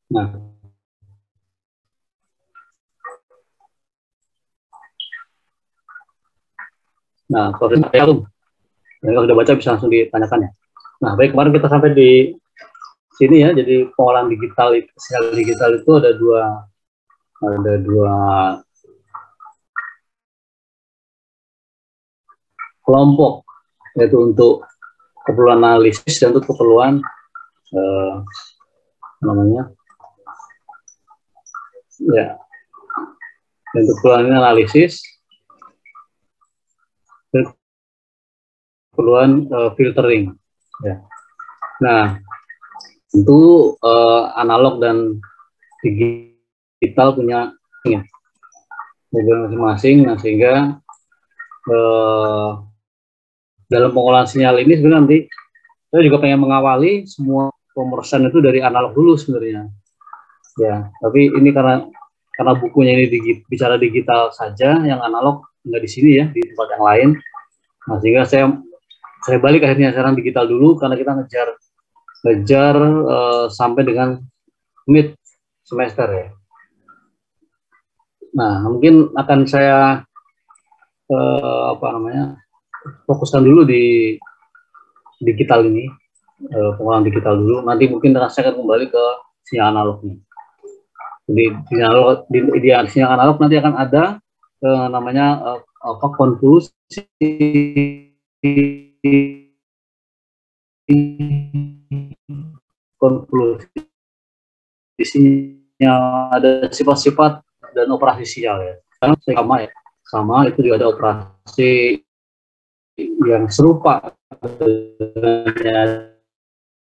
Nah, proses kalau sudah baca bisa langsung ditanyakan ya. Nah, baik, kemarin kita sampai di sini ya. Jadi pengolahan digital, sinyal digital itu ada dua kelompok, yaitu untuk keperluan analisis dan untuk keperluan namanya ya, untuk keperluan analisis dan keperluan filtering ya. Nah, tentu analog dan digital punya ya, masing-masing. Nah, sehingga dalam pengolahan sinyal ini sebenarnya nanti saya juga pengen mengawali semua pemrosesan itu dari analog dulu sebenarnya ya, tapi ini karena bukunya ini bicara digital saja, yang analog nggak di sini ya, di tempat yang lain. Nah, sehingga saya balik akhirnya sekarang digital dulu, karena kita ngejar sampai dengan mid semester ya. Nah, mungkin akan saya fokuskan dulu di digital ini, pengolahan digital dulu. Nanti mungkin saya akan kembali ke sinyal analognya. Jadi sinyal analog nanti akan ada namanya konklusi isinya, ada sifat-sifat dan operasi sinyal ya. Sama itu juga ada operasi yang serupa.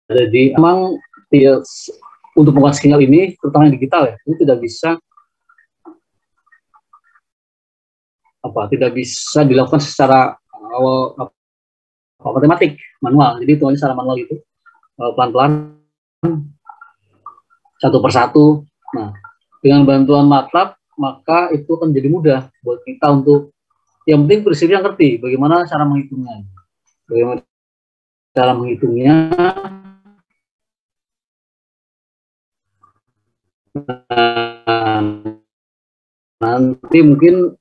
Jadi memang untuk pengolahan sinyal ini, terutama yang digital ya, ini tidak bisa dilakukan secara matematik manual. Jadi itu secara manual itu pelan-pelan satu persatu. Nah, dengan bantuan MATLAB maka itu akan jadi mudah buat kita untuk, yang penting prinsipnya ngerti bagaimana cara menghitungnya. Nanti mungkin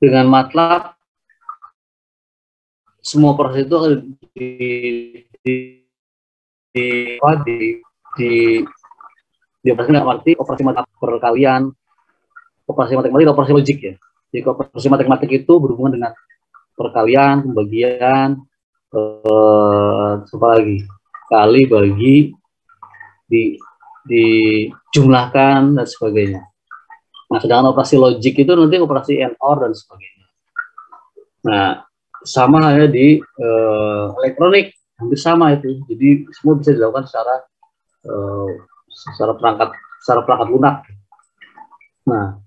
dengan MATLAB semua proses itu akan arti operasi matematik perkalian, operasi matematik, operasi logik ya. Jadi operasi matematik itu berhubungan dengan perkalian, pembagian, apa lagi, kali, bagi, dijumlahkan dan sebagainya. Nah, sedangkan operasi logik itu nanti operasi AND OR dan sebagainya. Nah, sama ya di elektronik, hampir sama itu. Jadi semua bisa dilakukan secara perangkat lunak. Nah,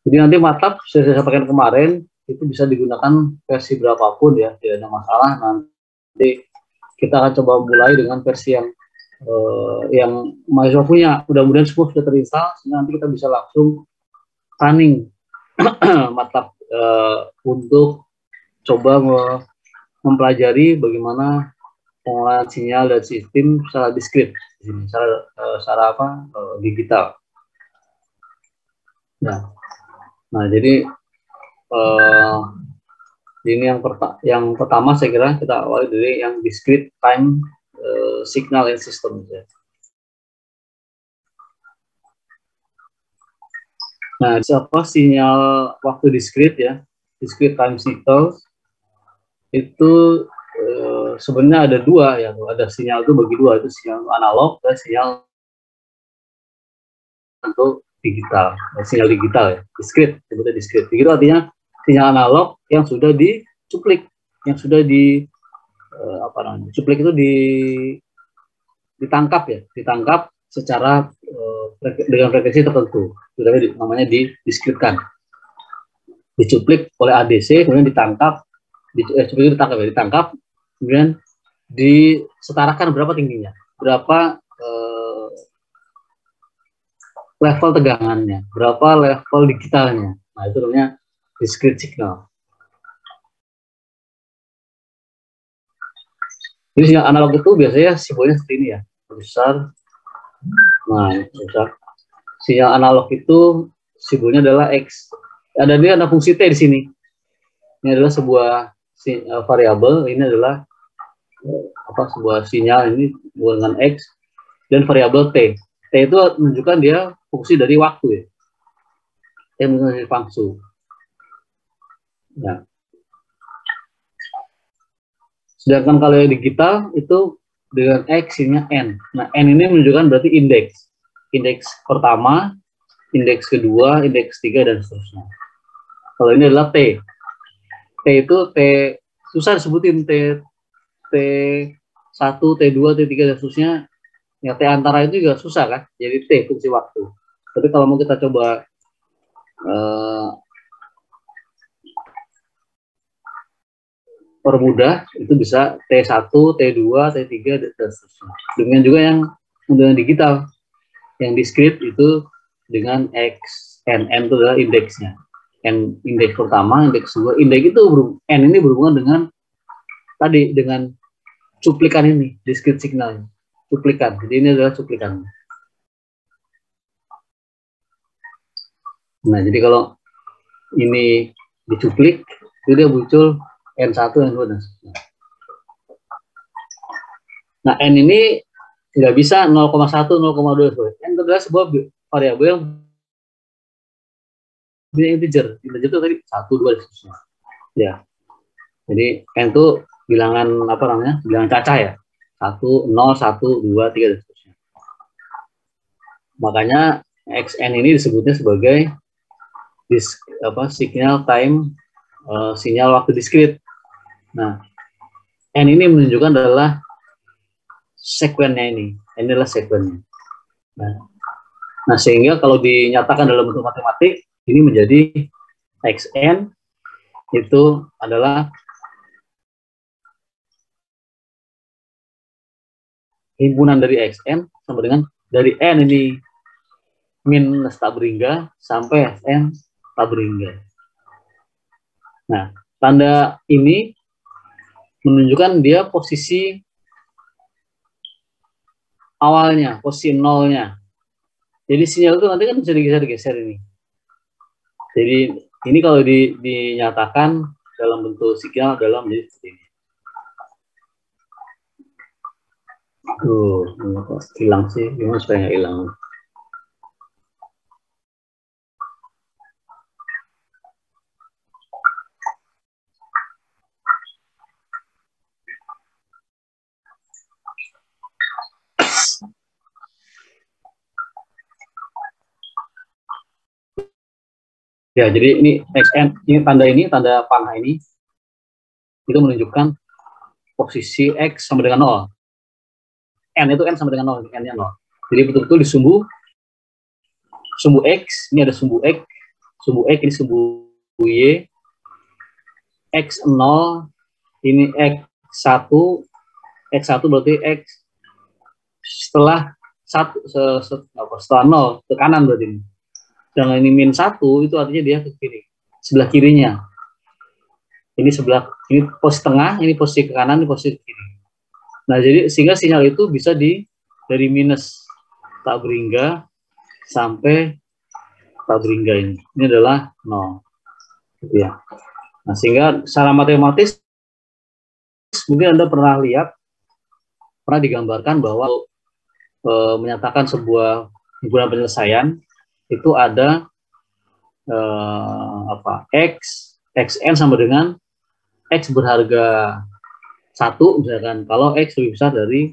jadi nanti MATLAB saya sampaikan kemarin itu bisa digunakan versi berapapun ya, tidak ada masalah. Nanti kita akan coba mulai dengan versi yang mahasiswa punya. Mudah-mudahan semua sudah terinstall, sehingga nanti kita bisa langsung running MATLAB untuk coba mempelajari bagaimana pengolahan sinyal dan sistem secara diskrit, secara digital. Nah, jadi ini yang pertama saya kira kita awali dari yang discrete time signal and system. Nah, siapa sinyal waktu discrete ya, discrete time signals itu sebenarnya ada dua ya, ada sinyal itu bagi dua, itu sinyal analog dan sinyal untuk digital, sinyal digital ya, discrete, sebutnya discrete. Itu artinya sinyal analog yang sudah dicuplik, yang sudah cuplik itu ditangkap secara dengan frekuensi tertentu, namanya didiskretkan, dicuplik oleh ADC, kemudian ditangkap, kemudian disetarakan berapa tingginya, berapa level tegangannya, berapa level digitalnya. Nah, itu namanya discrete signal. Jadi sinyal analog itu biasanya simbolnya seperti ini ya, besar. Nah, besar. Sinyal analog itu simbolnya adalah X. Ada fungsi T di sini. Ini adalah sebuah variabel. Ini adalah sebuah sinyal ini dengan X dan variabel T. T itu menunjukkan dia fungsi dari waktu ya. T menunjukkan dari fungsi. Ya. Sedangkan kalau yang digital itu dengan X nya N. Nah, N ini menunjukkan berarti indeks. Indeks pertama, indeks kedua, indeks ketiga, dan seterusnya. Kalau ini adalah T. T itu T, susah disebutin T, T1, T2, T3, dan seterusnya. Ya, T antara itu juga susah kan? Jadi T, fungsi waktu. Tapi kalau mau kita coba permudah, itu bisa T1, T2, T3, dan seterusnya. Demikian juga yang dengan digital. Yang discrete itu dengan X, N itu adalah indeksnya. N indeks pertama, indeks kedua. Indeks itu N ini berhubungan dengan tadi, dengan cuplikan ini, discrete signal. Cuplikan. Jadi ini adalah cuplikan. Nah, jadi kalau ini dicuplik, itu dia muncul N1, N2, dan seterusnya. Nah, N ini nggak bisa 0,1, 0,2. N itu adalah sebuah variabel yang integer. Integer itu tadi 1, 2, dan seterusnya. Ya. Jadi N itu bilangan bilangan cacah ya. 1, 0, 1, 2, 3, dan seterusnya. Makanya Xn ini disebutnya sebagai signal time, sinyal waktu diskrit. Nah, N ini menunjukkan adalah sekuennya ini. Ini adalah sekuennya. Nah, sehingga kalau dinyatakan dalam bentuk matematik, ini menjadi Xn itu adalah himpunan dari Xn sama dengan dari N ini minus tak berhingga sampai Fn tak berhingga. Nah, tanda ini menunjukkan dia posisi awalnya, posisi nolnya. Jadi sinyal itu nanti kan bisa digeser ini. Jadi ini kalau dinyatakan dalam bentuk sinyal adalah menjadi seperti ini. Hilang sih, gimana supaya nggak hilang? Ya, jadi ini Xn, ini tanda panah ini, itu menunjukkan posisi X sama dengan 0. N itu N sama dengan 0, N-nya 0. Jadi betul-betul di sumbu X, ini ada sumbu X ini sumbu Y, X0, ini X1 berarti X setelah 0 ke kanan berarti ini. Dan ini -1 itu artinya dia ke kiri, sebelah kirinya. Ini posisi tengah, ini posisi ke kanan, ini posisi ke kiri. Nah, jadi sehingga sinyal itu bisa dari minus tak berhingga sampai tak berhingga ini. Ini adalah 0. Gitu ya. Nah, sehingga secara matematis mungkin Anda pernah digambarkan bahwa menyatakan sebuah himpunan penyelesaian itu ada Xn sama dengan X berharga 1 misalkan kalau X lebih besar dari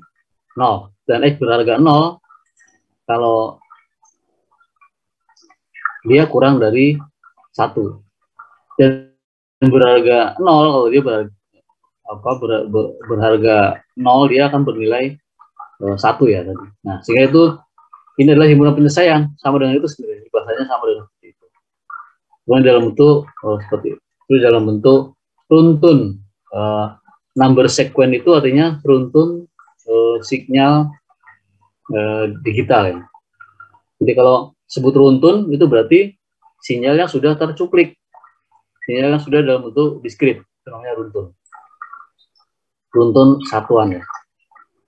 0, dan X berharga 0 kalau dia kurang dari 1, dan berharga 0 kalau dia berharga 0 dia akan bernilai 1 ya tadi. Nah, sehingga itu ini adalah himpunan penyelesaian sama dengan itu sebenarnya, bahasanya sama dengan seperti itu. Kemudian dalam bentuk seperti itu, dalam bentuk runtun number sequence itu artinya runtun sinyal digital ya. Jadi kalau sebut runtun itu berarti sinyalnya sudah tercuplik, sinyalnya sudah dalam bentuk diskrit, namanya runtun. runtun satuan ya.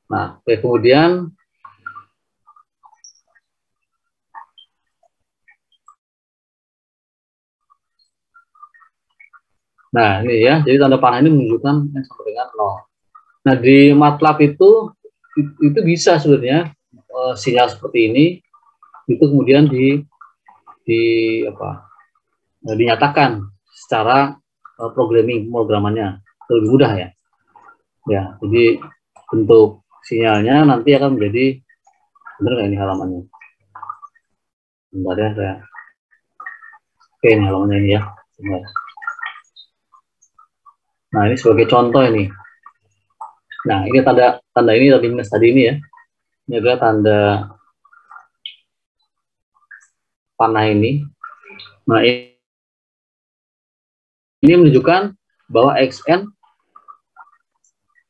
Nah, kemudian nah ini ya, jadi tanda panah ini menunjukkan n sama dengan 0. Nah, di MATLAB itu bisa sebenarnya sinyal seperti ini itu kemudian dinyatakan secara pemrogramannya lebih mudah ya. Ya, jadi bentuk sinyalnya nanti akan menjadi, benar nggak ini halamannya? Bentar ya, saya. Oke, ini halamannya ini ya. Bentar. Nah, ini sebagai contoh ini. Nah, ini tanda ini tadi minus tadi ini ya. Ini adalah tanda panah ini. Nah, ini menunjukkan bahwa xn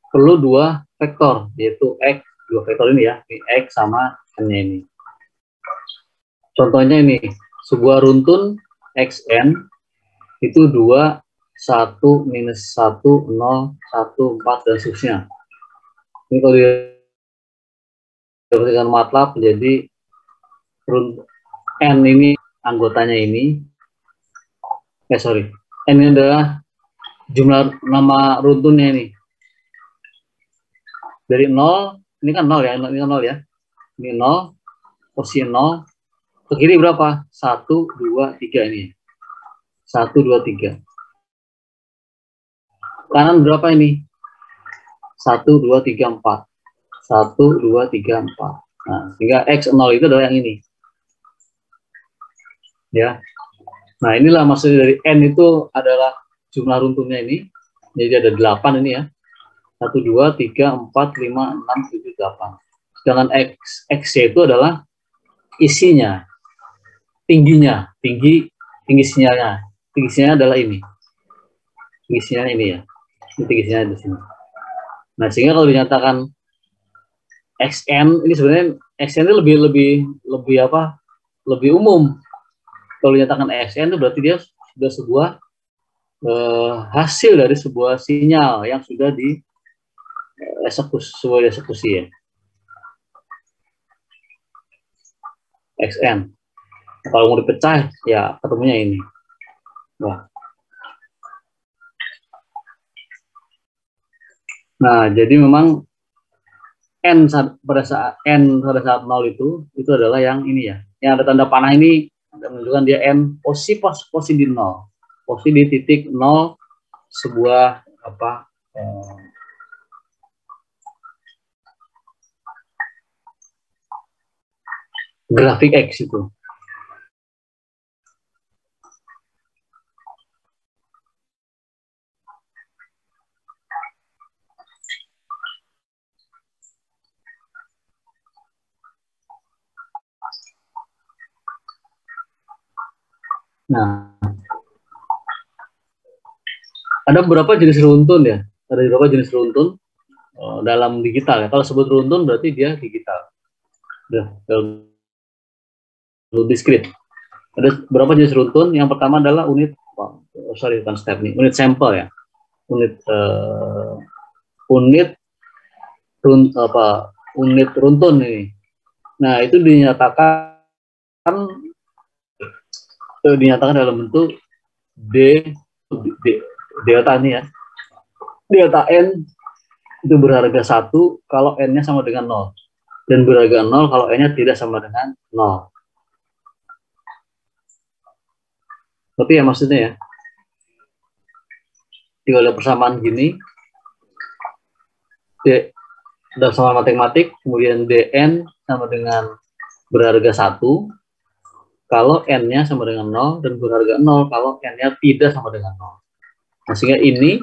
perlu dua vektor, yaitu x, dua vektor ini ya, ini x sama n-nya ini. Contohnya ini, sebuah runtun xn itu 2, 1, minus 1, 0, 1, 4, dan seterusnya. Ini kalau dengan MATLAB menjadi n ini anggotanya ini, n ini adalah jumlah nama runtunnya ini. Dari 0, ini kan 0 ya, ini kan 0 ya. Ini 0, posisi 0, ke kiri berapa? 1, 2, 3 ini. 1, 2, 3. Kanan berapa ini? 1, 2, 3, 4. 1, 2, 3, 4. Nah, sehingga X0 itu adalah yang ini. Ya. Nah, inilah maksudnya dari N itu adalah jumlah runtunnya ini. Jadi ada 8 ini ya. 1, 2, 3, 4, 5, 6, 7, 8. Sedangkan X itu adalah isinya, tingginya, tinggi sinyalnya. Tinggi sinyalnya adalah ini. Tinggi sinyalnya ini ya. Ini tinggi sinyalnya di sini. Nah, sehingga kalau dinyatakan XN, ini sebenarnya XN ini lebih umum. Kalau dinyatakan XN itu berarti dia sudah sebuah hasil dari sebuah sinyal yang sudah sebuah eksekusi ya. XN. Kalau mau dipecah ya ketemunya ini. Wah. Nah, jadi memang pada saat 0 itu adalah yang ini ya. Yang ada tanda panah ini menunjukkan dia n posisi di 0. Posisi di titik 0 sebuah grafik X itu. Nah, ada beberapa jenis runtun ya. Ada beberapa jenis runtun dalam digital ya. Kalau sebut runtun berarti dia digital. Diskrit. Ada beberapa jenis runtun. Yang pertama adalah unit sampel ya. Unit runtun ini. Nah, itu dinyatakan dalam bentuk delta ini ya. Delta n itu berharga 1 kalau n-nya sama dengan 0. Dan berharga 0 kalau n-nya tidak sama dengan 0. Tapi ya maksudnya ya. Jika ada persamaan gini, dalam sama matematik, kemudian dn sama dengan berharga 1 kalau n-nya sama dengan 0 dan berharga 0 kalau n-nya tidak sama dengan 0. Nah, sehingga ini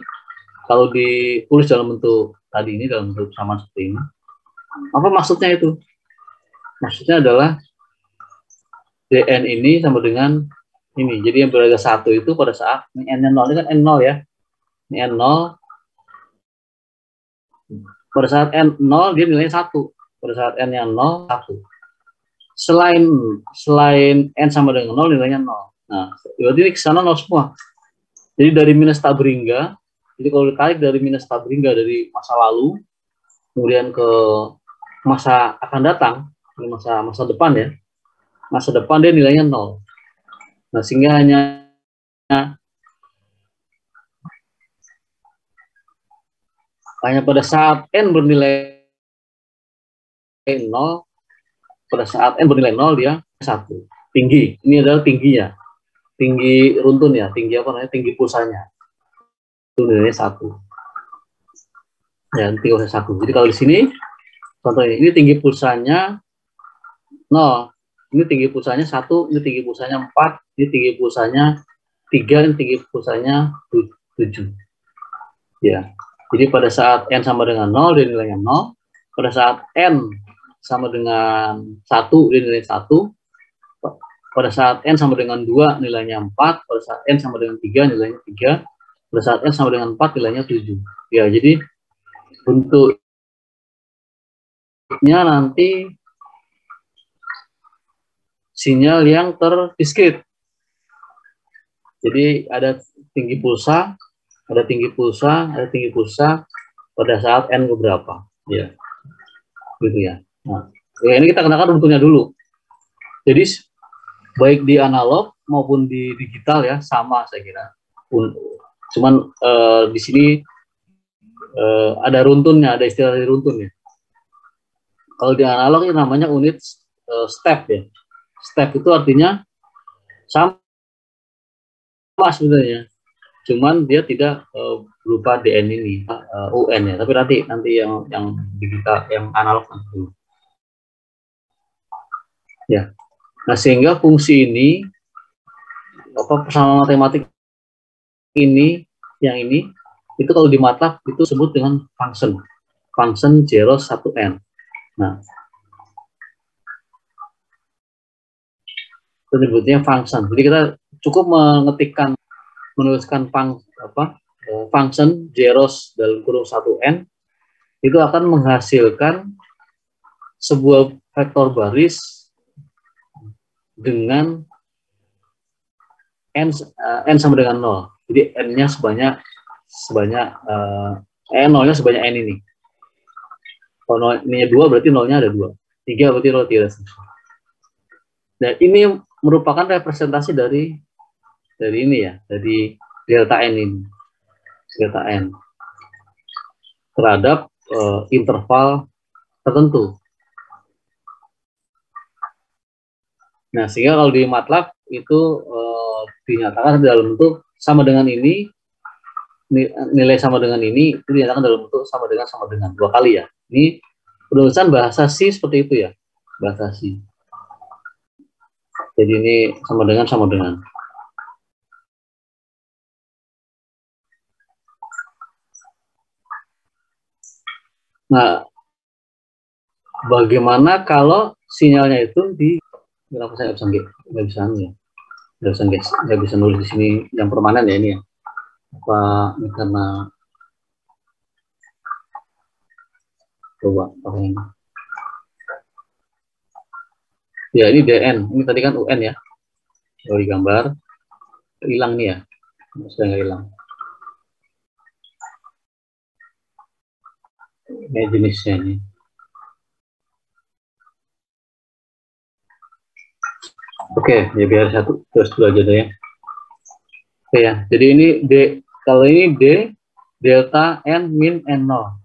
kalau ditulis dalam bentuk tadi ini, dalam bentuk persamaan seperti ini, apa maksudnya itu? Maksudnya adalah dn ini sama dengan ini. Jadi yang berharga 1 itu pada saat ini n-nya 0, ini kan n0 ya. Ini n0. Pada saat n0 dia nilainya 1. Pada saat n-nya 0, 1. Selain n sama dengan 0 nilainya 0. Nah, berarti ini ke sana 0 semua. Jadi dari minus tak berhingga Jadi kalau ditarik dari minus tabringga dari masa lalu, kemudian ke masa akan datang, masa depan ya, masa depan dia nilainya 0. Nah, sehingga hanya pada saat n bernilai 0, pada saat n bernilai 0 dia 1. Tinggi, ini adalah tingginya. Tinggi runtun ya, tinggi apa namanya? Tinggi pulsanya. Itu nilainya 1. Ya, tinggi pulsa 1. Jadi kalau di sini contohnya ini tinggi pulsanya 0. Ini tinggi pulsanya 1, ini tinggi pulsanya 4, ini tinggi pulsanya 3, ini tinggi pulsanya 7. Ya. Jadi pada saat n sama dengan 0 dia nilainya 0. Pada saat n sama dengan 1 dia nilai 1. Pada saat n sama dengan 2 nilainya 4. Pada saat n sama dengan 3 nilainya 3. Pada saat n sama dengan 4 nilainya 7. Ya, jadi bentuknya nanti sinyal yang terdiskrit. Jadi ada tinggi pulsa, ada tinggi pulsa, ada tinggi pulsa pada saat n berapa, ya, gitu ya. Nah, ya ini kita kenakan bentuknya dulu. Jadi baik di analog maupun di digital ya sama saya kira. Cuman di sini ada runtunnya, ada istilah dari runtun ya. Kalau di analog ini namanya unit step ya. Step itu artinya sama sebenarnya, cuman dia tidak berupa DN ini, UN ya. Tapi nanti yang digital, yang analog dulu. Ya. Nah, sehingga fungsi ini persamaan matematik ini, yang ini itu kalau di MATLAB itu disebut dengan function zeros 1n. Nah, itu disebutnya function. Jadi kita cukup menuliskan function zeros dalam kurung 1n itu akan menghasilkan sebuah vektor baris dengan n sama dengan 0. Jadi n-nya sebanyak n-nya sebanyak n ini. Kalau n-nya 2 berarti 0-nya ada 2. 3 berarti 0 tidak. Dan ini merupakan representasi dari ini ya, dari delta n ini. Delta n terhadap interval tertentu. Nah, sehingga kalau di MATLAB itu dinyatakan dalam bentuk sama dengan ini, nilai sama dengan ini itu dinyatakan dalam bentuk sama dengan 2 kali ya. Ini penulisan bahasa C seperti itu ya, bahasa C. Jadi ini sama dengan. Nah, bagaimana kalau sinyalnya itu kenapa saya nggak bisa nulis di sini yang permanen ya ini ya. Apa ini karena coba apa ini? Ya ini DN, ini tadi kan UN ya. Kalau digambar hilang nih ya, sudah nggak hilang. Ini jenisnya ini. Oke, ya biar terus dulu aja deh ya. Oke ya, jadi ini D, kalau ini D, delta N min N0.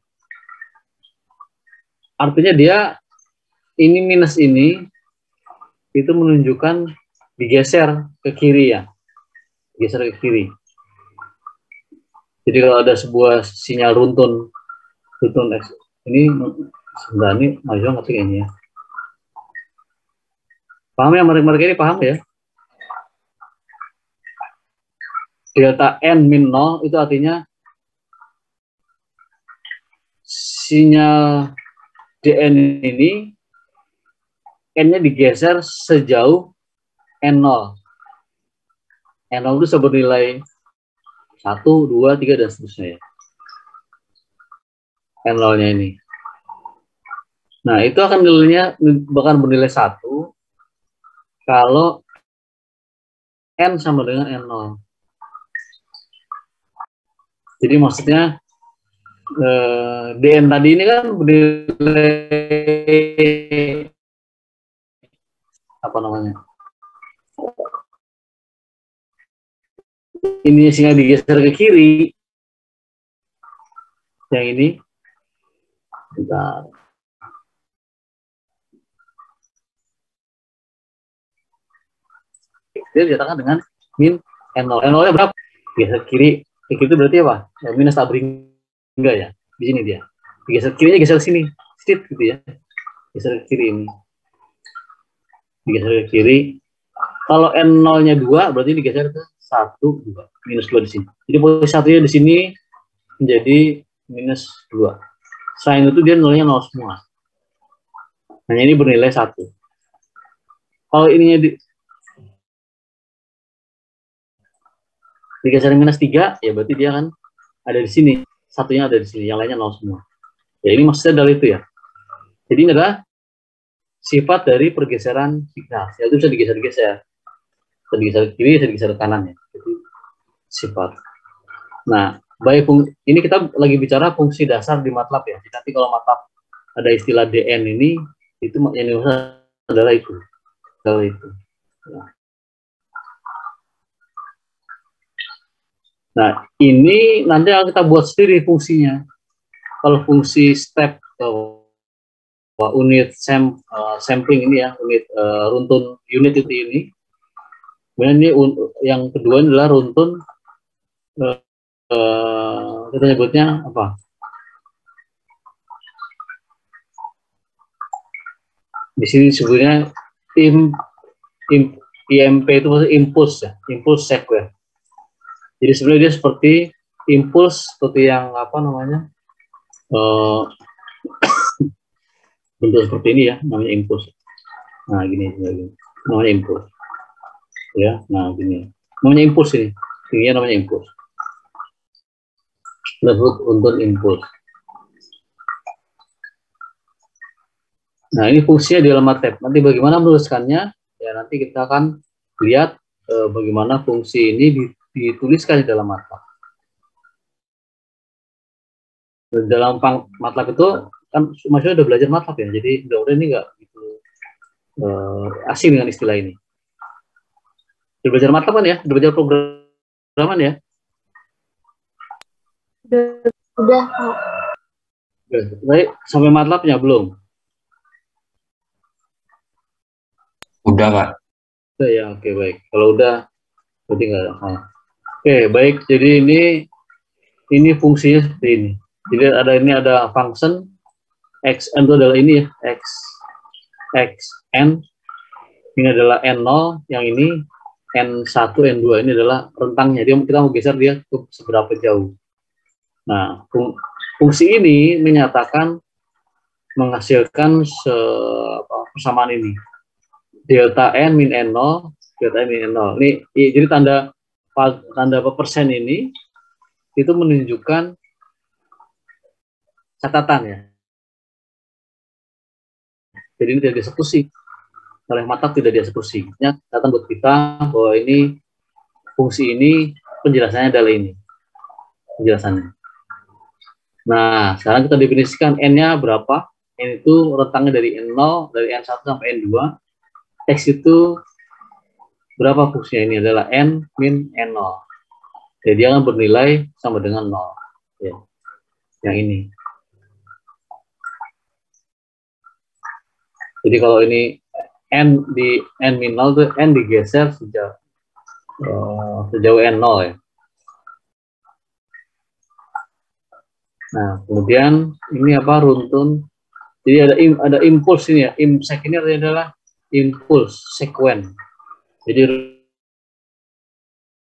Artinya dia, ini minus ini, itu menunjukkan digeser ke kiri ya. Geser ke kiri. Jadi kalau ada sebuah sinyal runtun X, ini sebenarnya ini maju nggak sih ini ya. Paham ya, mereka ini paham ya? Delta N min 0 itu artinya sinyal DN ini N-nya digeser sejauh N0. N0 itu bernilai 1, 2, 3, dan seterusnya ya. N0-nya ini. Nah, itu akan nilainya bahkan bernilai 1 kalau N sama dengan N0. Jadi maksudnya DN tadi ini kan bernilai apa namanya? Ini sehingga digeser ke kiri. Yang ini, bentar. Dia dinyatakan dengan min N0. N0-nya berapa? Geser kiri. Ke kiri itu berarti apa? Ya, minus tabring enggak ya? Di sini dia. Digeser kirinya geser sini. Strip gitu ya. Geser ke kiri ini. Digeser ke kiri. Kalau N0-nya 2, berarti digeser ke 1, 2. Minus 2 di sini. Jadi posisi satunya di sini menjadi minus 2. Selain itu dia nolnya 0 semua. Hanya ini bernilai 1. Kalau ininya digeser minus 3, ya berarti dia kan ada di sini. Satunya ada di sini, yang lainnya 0 semua. Ya ini maksudnya dari itu ya. Jadi ini adalah sifat dari pergeseran signal. Ya, itu bisa digeser-geser. Bisa digeser ke kiri, bisa digeser ke kanan ya. Jadi sifat. Nah, baik ini kita lagi bicara fungsi dasar di MATLAB ya. Jadi nanti kalau MATLAB ada istilah DN ini, itu yang dimaksud adalah itu. Adalah itu. Nah, ini nanti akan kita buat sendiri fungsinya. Kalau fungsi step unit sampling ini ya, unit runtun unit itu ini. Kemudian ini yang kedua adalah runtun kita nyebutnya apa? Di sini sebutnya IMP itu maksudnya impuls ya, impuls sequence. Jadi sebenarnya dia seperti impuls seperti yang apa namanya bentuk seperti ini ya, namanya impuls. Nah gini, namanya impuls. Ya, nah gini, namanya impuls ini namanya impuls. Disebut untuk impuls. Nah ini fungsinya di dalam MATLAB. Nanti bagaimana menuliskannya? Ya nanti kita akan lihat bagaimana fungsi ini dituliskan di dalam MATLAB. Dalam MATLAB itu kan maksudnya udah belajar MATLAB ya, jadi udah ini nggak gitu asing dengan istilah ini. Udah belajar MATLAB kan ya, udah belajar programan ya. Udah. Baik, sampai MATLAB-nya belum? Udah, Pak. Udah ya, oke baik. Kalau udah, berarti nggak ada. Oke, baik. Jadi ini fungsinya seperti ini. Jadi ini ada function xn itu adalah ini ya, xn. Ini adalah n0, yang ini n1, n2 ini adalah rentangnya. Dia kita mau geser dia ke seberapa jauh. Nah, fungsi ini menyatakan menghasilkan persamaan ini. Delta n min n0, delta n min n0. Ini jadi tanda persen ini itu menunjukkan catatan ya. Jadi ini tidak dieksekusi. Oleh MATLAB tidak dieksekusi. Ya, catatan buat kita bahwa ini fungsi ini penjelasannya adalah ini. Penjelasannya. Nah, sekarang kita definisikan n-nya berapa. N itu rentangnya dari n0, dari n1 sampai n2. X itu berapa fungsinya? Ini adalah n min n0. Jadi dia akan bernilai sama dengan 0. Ya. Yang ini. Jadi kalau ini n di n min 0 itu n digeser sejauh n0 ya. Nah, kemudian ini apa runtun. Jadi ada impuls ini ya. Imsek ini adalah impuls sequence. Jadi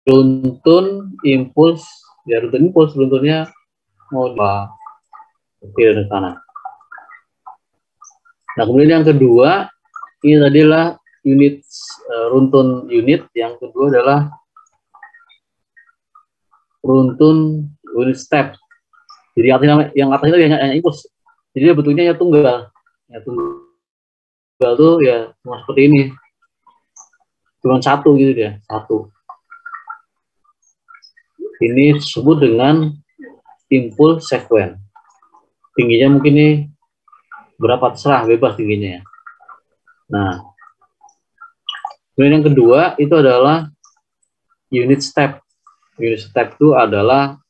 runtun impuls ya, runtun impuls runtunnya mau kiri dan kanan. Nah, kemudian yang kedua ini adalah unit runtun unit. Yang kedua adalah runtun unit step. Jadi artinya yang atas itu hanya impuls. Jadi dia bentuknya ya tunggal. Ya tunggal tuh ya cuma seperti ini. Cuma satu gitu dia, satu. Ini disebut dengan impulse sequence. Tingginya mungkin nih berapa, terserah, bebas tingginya ya. Nah, kemudian yang kedua itu adalah unit step. Unit step itu adalah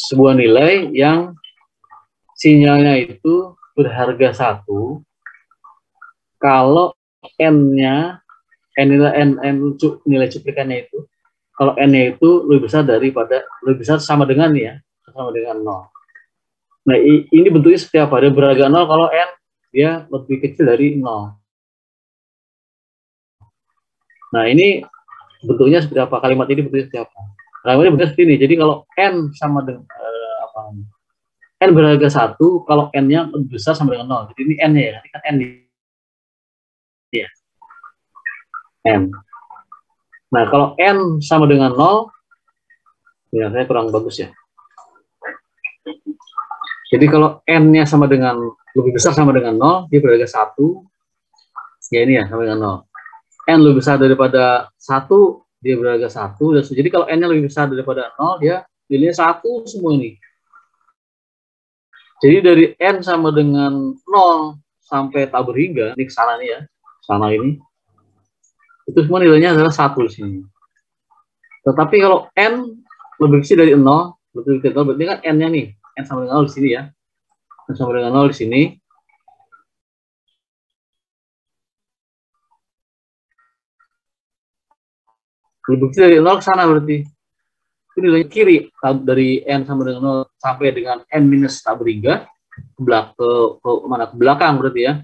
sebuah nilai yang sinyalnya itu berharga 1 kalau n-nya, nilai cuplikannya itu, kalau n-nya itu lebih besar sama dengan ya, sama dengan 0. Nah, ini bentuknya seperti apa? Dia berharga 0 kalau n dia lebih kecil dari 0. Nah, ini bentuknya seperti apa? Kalimat ini bentuknya seperti apa? Kalimat ini bentuknya seperti ini. Jadi kalau n sama dengan n berharga 1 kalau n-nya lebih besar sama dengan 0. Jadi ini n-nya ya, ini kan n ya. N. Nah, kalau n sama dengan 0, ya saya kurang bagus ya. Jadi kalau n-nya sama dengan lebih besar sama dengan 0, dia berharga 1. Ya ini ya, sama dengan 0. N lebih besar daripada 1, dia berharga 1. Jadi kalau n-nya lebih besar daripada 0, dia nilainya 1 semua ini. Jadi dari n sama dengan 0 sampai tak berhingga, ini ke sana nih ya, sana ini, itu semua nilainya adalah 1 di sini. Tetapi kalau n lebih kecil dari 0, lebih kecil, berarti kan n-nya nih, n sama dengan 0 di sini ya, n sama dengan 0 di sini. Lebih kecil dari 0 ke sana berarti. Itu nilai kiri, dari n sama dengan 0 sampai dengan n minus tak berhingga, ke belakang berarti ya.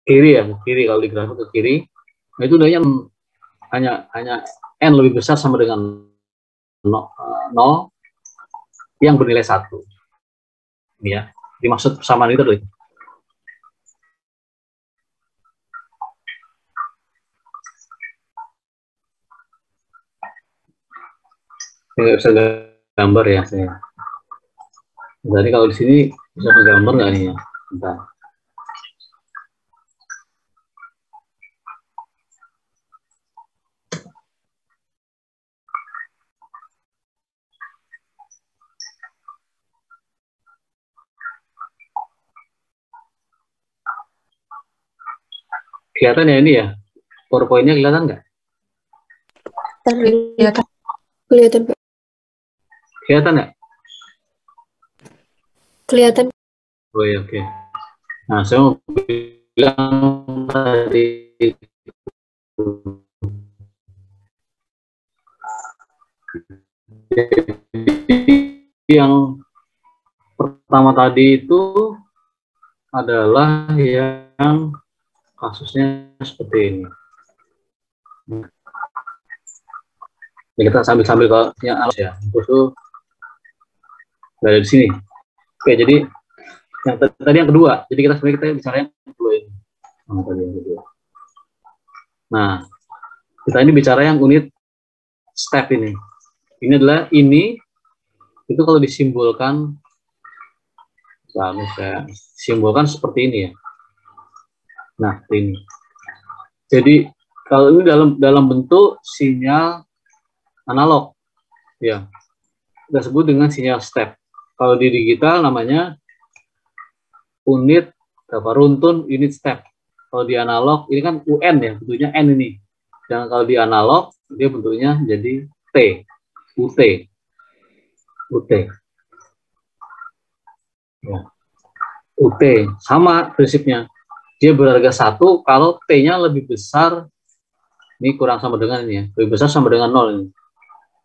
Kiri ya, kiri kalau di grafik ke kiri. Nah, itu nilainya hanya n lebih besar sama dengan 0 yang bernilai 1. Ini ya, dimaksud persamaan itu adalah nggak bisa gambar ya saya. Jadi kalau di sini bisa menggambar nggak nih ya? Bentar. Kelihatan ya ini ya? PowerPoint-nya kelihatan nggak? Kelihatan. Kelihatan, Pak. Kelihatan nggak? Kelihatan. Oh ya, oke. Nah, saya mau bilang tadi yang pertama tadi itu adalah yang kasusnya seperti ini. Ya, kita sambil ke yang alas ya. Itu dari sini. Oke, jadi yang tadi yang kedua. Jadi kita bicara yang kedua ini. Nah, kita ini bicara yang unit step ini. Ini adalah itu kalau disimbolkan, saya simbolkan seperti ini ya. Nah, ini. Jadi kalau ini dalam bentuk sinyal analog, ya, kita sebut dengan sinyal step. Kalau di digital namanya unit runtun unit step. Kalau di analog ini kan UN ya, bentuknya N ini. Dan kalau di analog dia bentuknya jadi T, UT. Ya. UT sama prinsipnya. Dia berharga 1 kalau T-nya lebih besar, ini kurang sama dengan ini ya, lebih besar sama dengan 0 ini.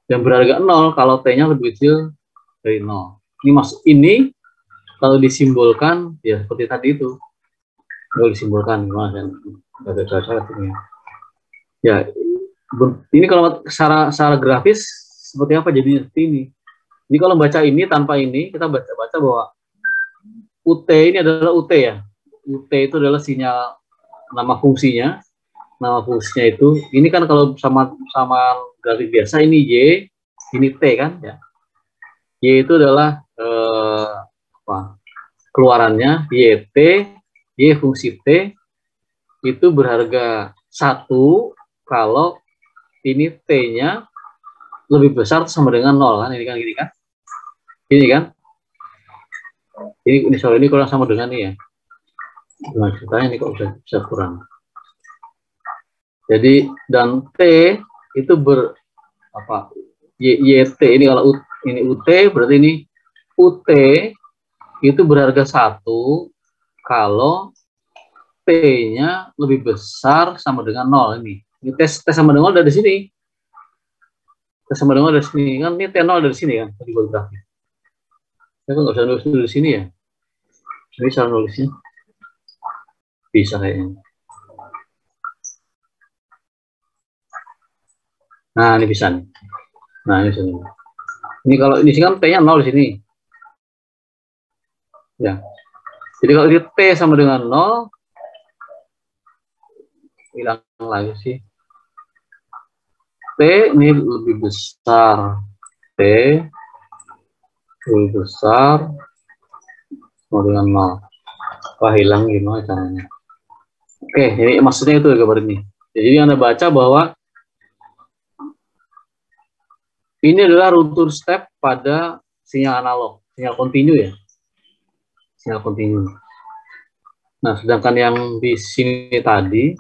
Yang berharga 0 kalau T-nya lebih kecil dari 0. Ini maksud ini kalau disimbolkan ya seperti tadi itu. Kalau disimbolkan gimana kan? Ya, ini kalau secara grafis seperti apa jadinya seperti ini. Ini kalau baca ini tanpa ini kita baca bahwa UT ini adalah UT ya. UT itu adalah sinyal nama fungsinya. Nama fungsinya itu, ini kan kalau sama grafik biasa ini Y, ini T kan ya. Y itu adalah keluarannya YT, Y fungsi T itu berharga 1 kalau ini T-nya lebih besar sama dengan 0 kan, ini kan gini kan? Ini kan? Ini soal ini kurang sama dengan ini ya. Nah, ceritanya ini kok bisa kurang. Jadi dan T itu YT ini kalau ini UT berarti ini UT itu berharga 1 kalau T-nya lebih besar sama dengan 0 ini. Ini tes sama dengan 0 dari sini. Tes sama dengan 0 dari sini kan, ini T0 dari sini kan tadi buat grafik. Saya nggak bisa nulis dari sini ya. Ini cara nulisnya. Bisa kayaknya. Nah, ini bisa nih. Nah, ini bisa nih. Ini kalau ini kan T-nya 0 di sini. Ya. Jadi kalau ini T sama dengan 0, hilang lagi sih. T ini lebih besar. T lebih besar sama dengan 0. Wah, hilang gimana caranya? Oke, ini maksudnya itu gambar ini. Jadi Anda baca bahwa ini adalah runtuh step pada sinyal analog, sinyal kontinu ya. Sinyal kontinu. Nah, sedangkan yang di sini tadi,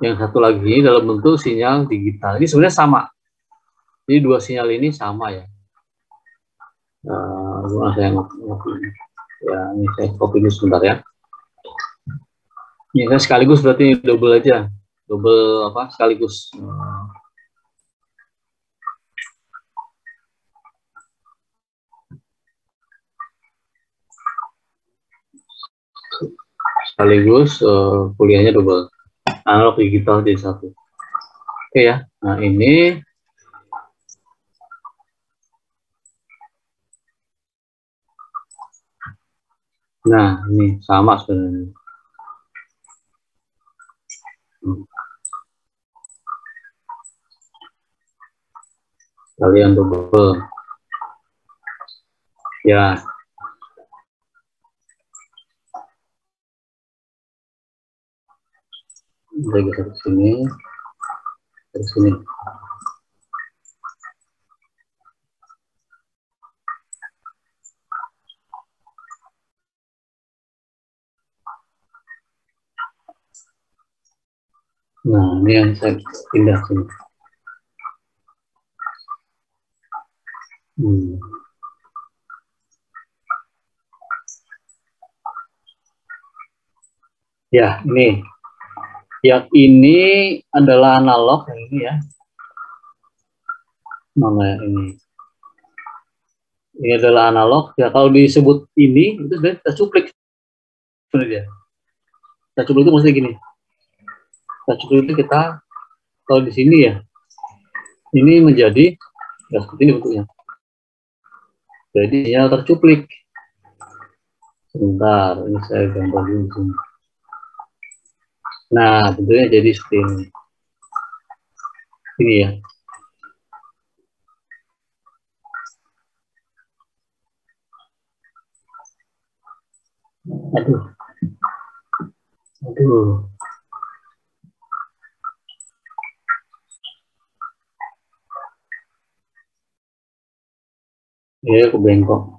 yang satu lagi dalam bentuk sinyal digital. Ini sebenarnya sama. Jadi dua sinyal ini sama ya. Saya ya, ini saya copy dulu sebentar ya. Ini saya sekaligus berarti double aja. Double apa? Sekaligus. Sekaligus kuliahnya double, analog digital jadi satu. Oke ya, nah ini sama sebenarnya. Kalian double ya. Dari sini dari sini. Nah, ini yang saya pindah sini. Ya, ini. Yang ini adalah analog, yang ini ya. Namanya ini. Ini adalah analog. Ya, kalau disebut ini, itu sebenarnya kita cuplik. Sebenarnya. Kita cuplik itu maksudnya gini. Kita cuplik itu kita, kalau di sini ya, ini menjadi, ya seperti ini bentuknya. Jadi sinyal tercuplik. Sebentar, ini saya gambar dulu di sini. Nah, tentunya jadi seperti ini. Ini ya. Aduh. Ya, aku bengkok.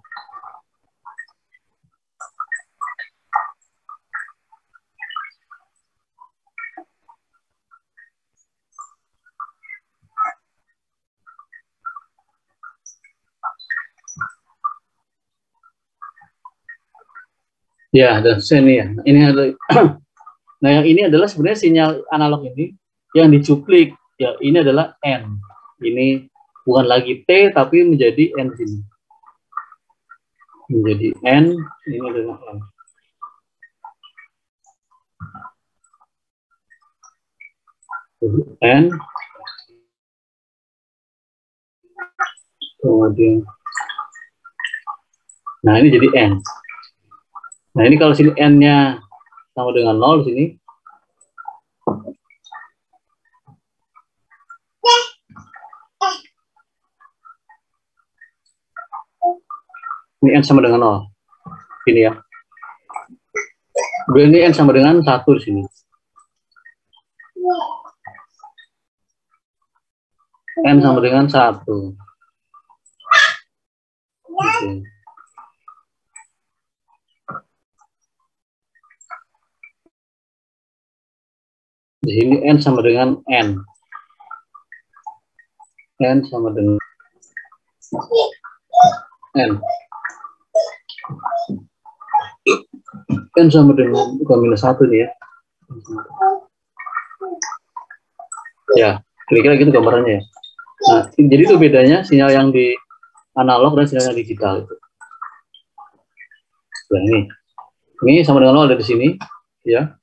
Ya, dan sini ya. Ini adalah nah, yang ini adalah sebenarnya sinyal analog ini yang dicuplik. Ya, ini adalah N. Ini bukan lagi T tapi menjadi N sini. Menjadi N, ini adalah N. N. Kemudian nah, ini jadi N. Nah, ini kalau sini N-nya sama dengan 0 di sini. Ini N sama dengan 0. Ini ya. Ini N sama dengan 1 di sini. N sama dengan 1. Oke. Di sini N sama dengan N. N sama dengan N. N sama dengan bukan minus 1 nih ya. Ya, kira-kira gitu gambarannya ya. Nah, jadi itu bedanya sinyal yang di analog dan sinyal yang digital itu. Ya, ini sama dengan 0 ada di sini, ya.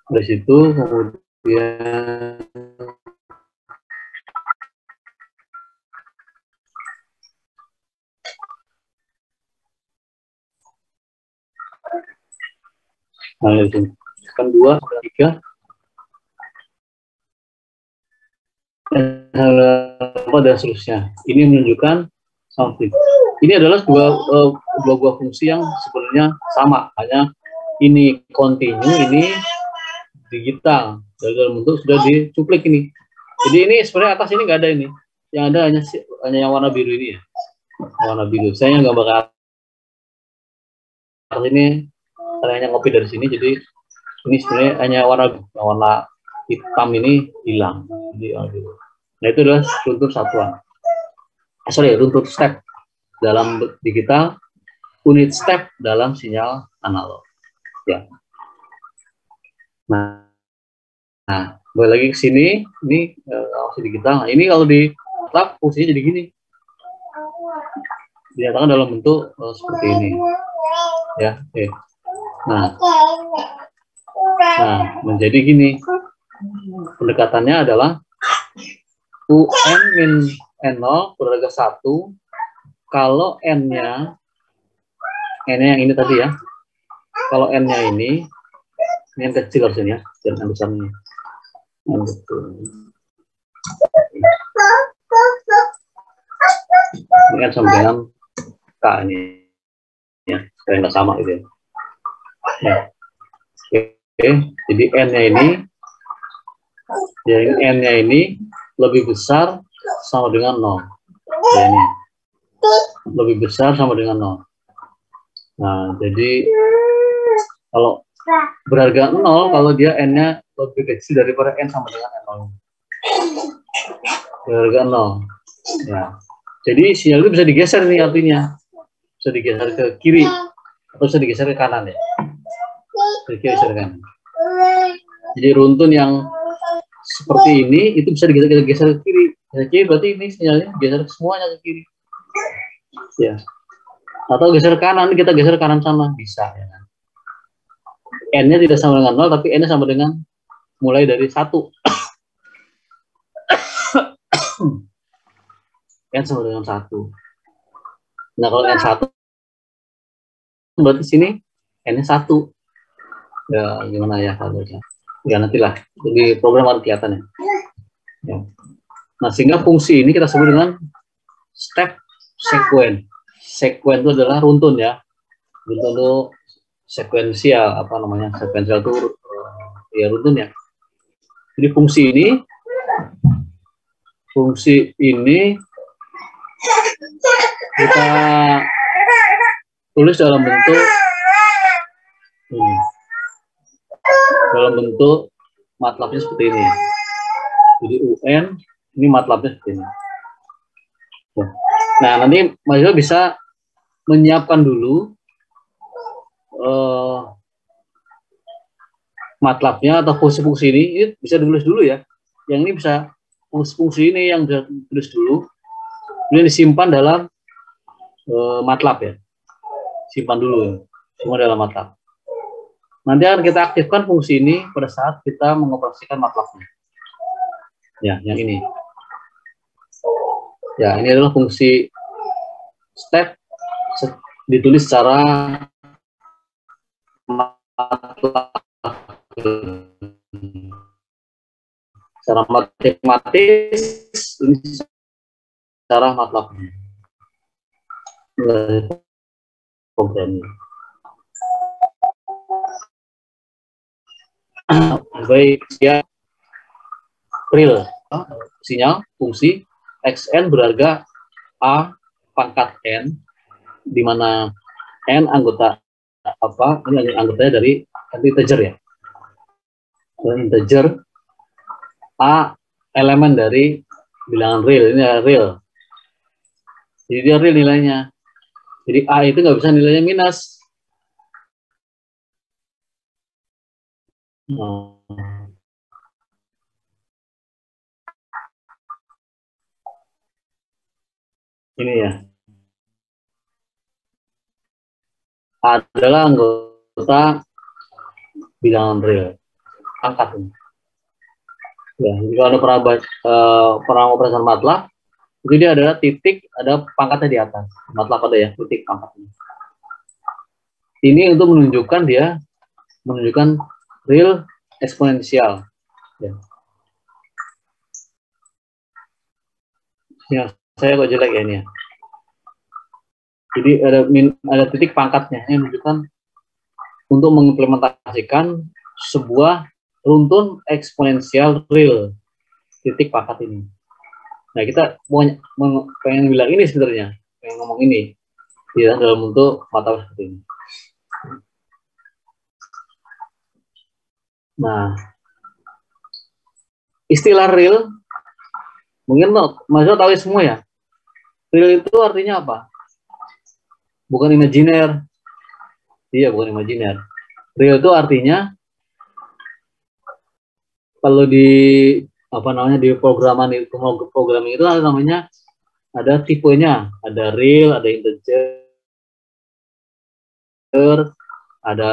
Dari situ kemudian nah, dari sini kan 2, 3, dan seterusnya. Ini menunjukkan something. Ini adalah dua buah fungsi yang sebenarnya sama, hanya ini continue, ini digital. Dalam bentuk sudah dicuplik ini. Jadi ini sebenarnya atas ini nggak ada ini. Yang ada hanya yang warna biru ini ya. Warna biru. Saya nggak bakal ini, saya hanya ngopi dari sini. Jadi ini sebenarnya hanya warna hitam ini hilang. Jadi, nah itu adalah runtut satuan. Runtut step dalam digital, unit step dalam sinyal analog. Ya. Nah, balik lagi ke sini, ini masih digital. Nah, ini kalau di lab fungsinya jadi gini. Dinyatakan dalam bentuk seperti ini. Ya, oke. Nah, menjadi gini. Pendekatannya adalah UN min N0 beraga 1 kalau N-nya yang ini tadi ya. Kalau N-nya ini yang kecil harusnya ya, jangan besarnya. Ini kan sama dengan K ini ya, supaya nggak sama gitu ya. Oke, jadi N-nya ini ya, N-nya ini lebih besar sama dengan 0. Ya, ini lebih besar sama dengan 0. Nah, jadi kalau berharga 0, kalau dia N-nya lebih kecil daripada N sama dengan N0. Berharga 0. Ya. Jadi sinyal itu bisa digeser nih artinya. Bisa digeser ke kiri atau bisa digeser ke kanan ya. Ke kiri, geser ke kanan. Jadi runtun yang seperti ini itu bisa digeser ke kiri. Ke kiri berarti ini sinyalnya geser semuanya ke kiri. Ya. Atau geser kanan, kita geser kanan sana bisa ya. N-nya tidak sama dengan 0, tapi N-nya sama dengan mulai dari 1. N sama dengan 1. Nah, kalau N1 berarti sini N-nya 1. Ya, gimana ya harusnya? Ya, nantilah. Di program harus kelihatan ya. Ya. Nah, sehingga fungsi ini kita sebut dengan step sequence. Sequence itu adalah runtun ya. Runtun itu sekuensial, apa namanya? Sekuensial itu ya runtun ya. Jadi fungsi ini kita tulis dalam bentuk MATLAB-nya seperti ini. Jadi UN ini MATLAB-nya seperti ini. Nah, nanti mahasiswa bisa menyiapkan dulu MATLAB-nya atau fungsi-fungsi ini bisa ditulis dulu ya. Yang ini bisa fungsi ini yang bisa ditulis dulu. Ini disimpan dalam MATLAB ya. Simpan dulu ya. Semua dalam MATLAB. Nanti akan kita aktifkan fungsi ini pada saat kita mengoperasikan MATLAB-nya. Ya, yang ini. Ya, ini adalah fungsi step ditulis secara matematis, ini secara MATLAB programnya. Baik ya, April sinyal fungsi xn berharga a pangkat n, di mana n anggota apa, ini anggotanya dari integer ya, integer, a elemen dari bilangan real, ini adalah real, jadi dia real nilainya, jadi a itu nggak bisa nilainya minus. Ini ya, adalah anggota bilangan real, angkat ini. Ya, jika Anda pernah operasi MATLAB, itu dia adalah titik, ada pangkatnya di atas. MATLAB ada ya, titik pangkatnya. Ini untuk menunjukkan real eksponensial. Ya. Ya, saya kok jelek ya ini ya. Jadi ada titik pangkatnya yang menunjukkan untuk mengimplementasikan sebuah runtun eksponensial real, titik pangkat ini. Nah, kita pengen bilang ini sebenarnya, pengen ngomong ini ya, dalam bentuk mata seperti ini. Nah, istilah real mungkin mahasiswa tahu semua ya. Real itu artinya apa? Bukan imajiner. Iya, bukan imajiner. Real itu artinya kalau di di programming itu namanya ada tipenya, ada real, ada integer, ada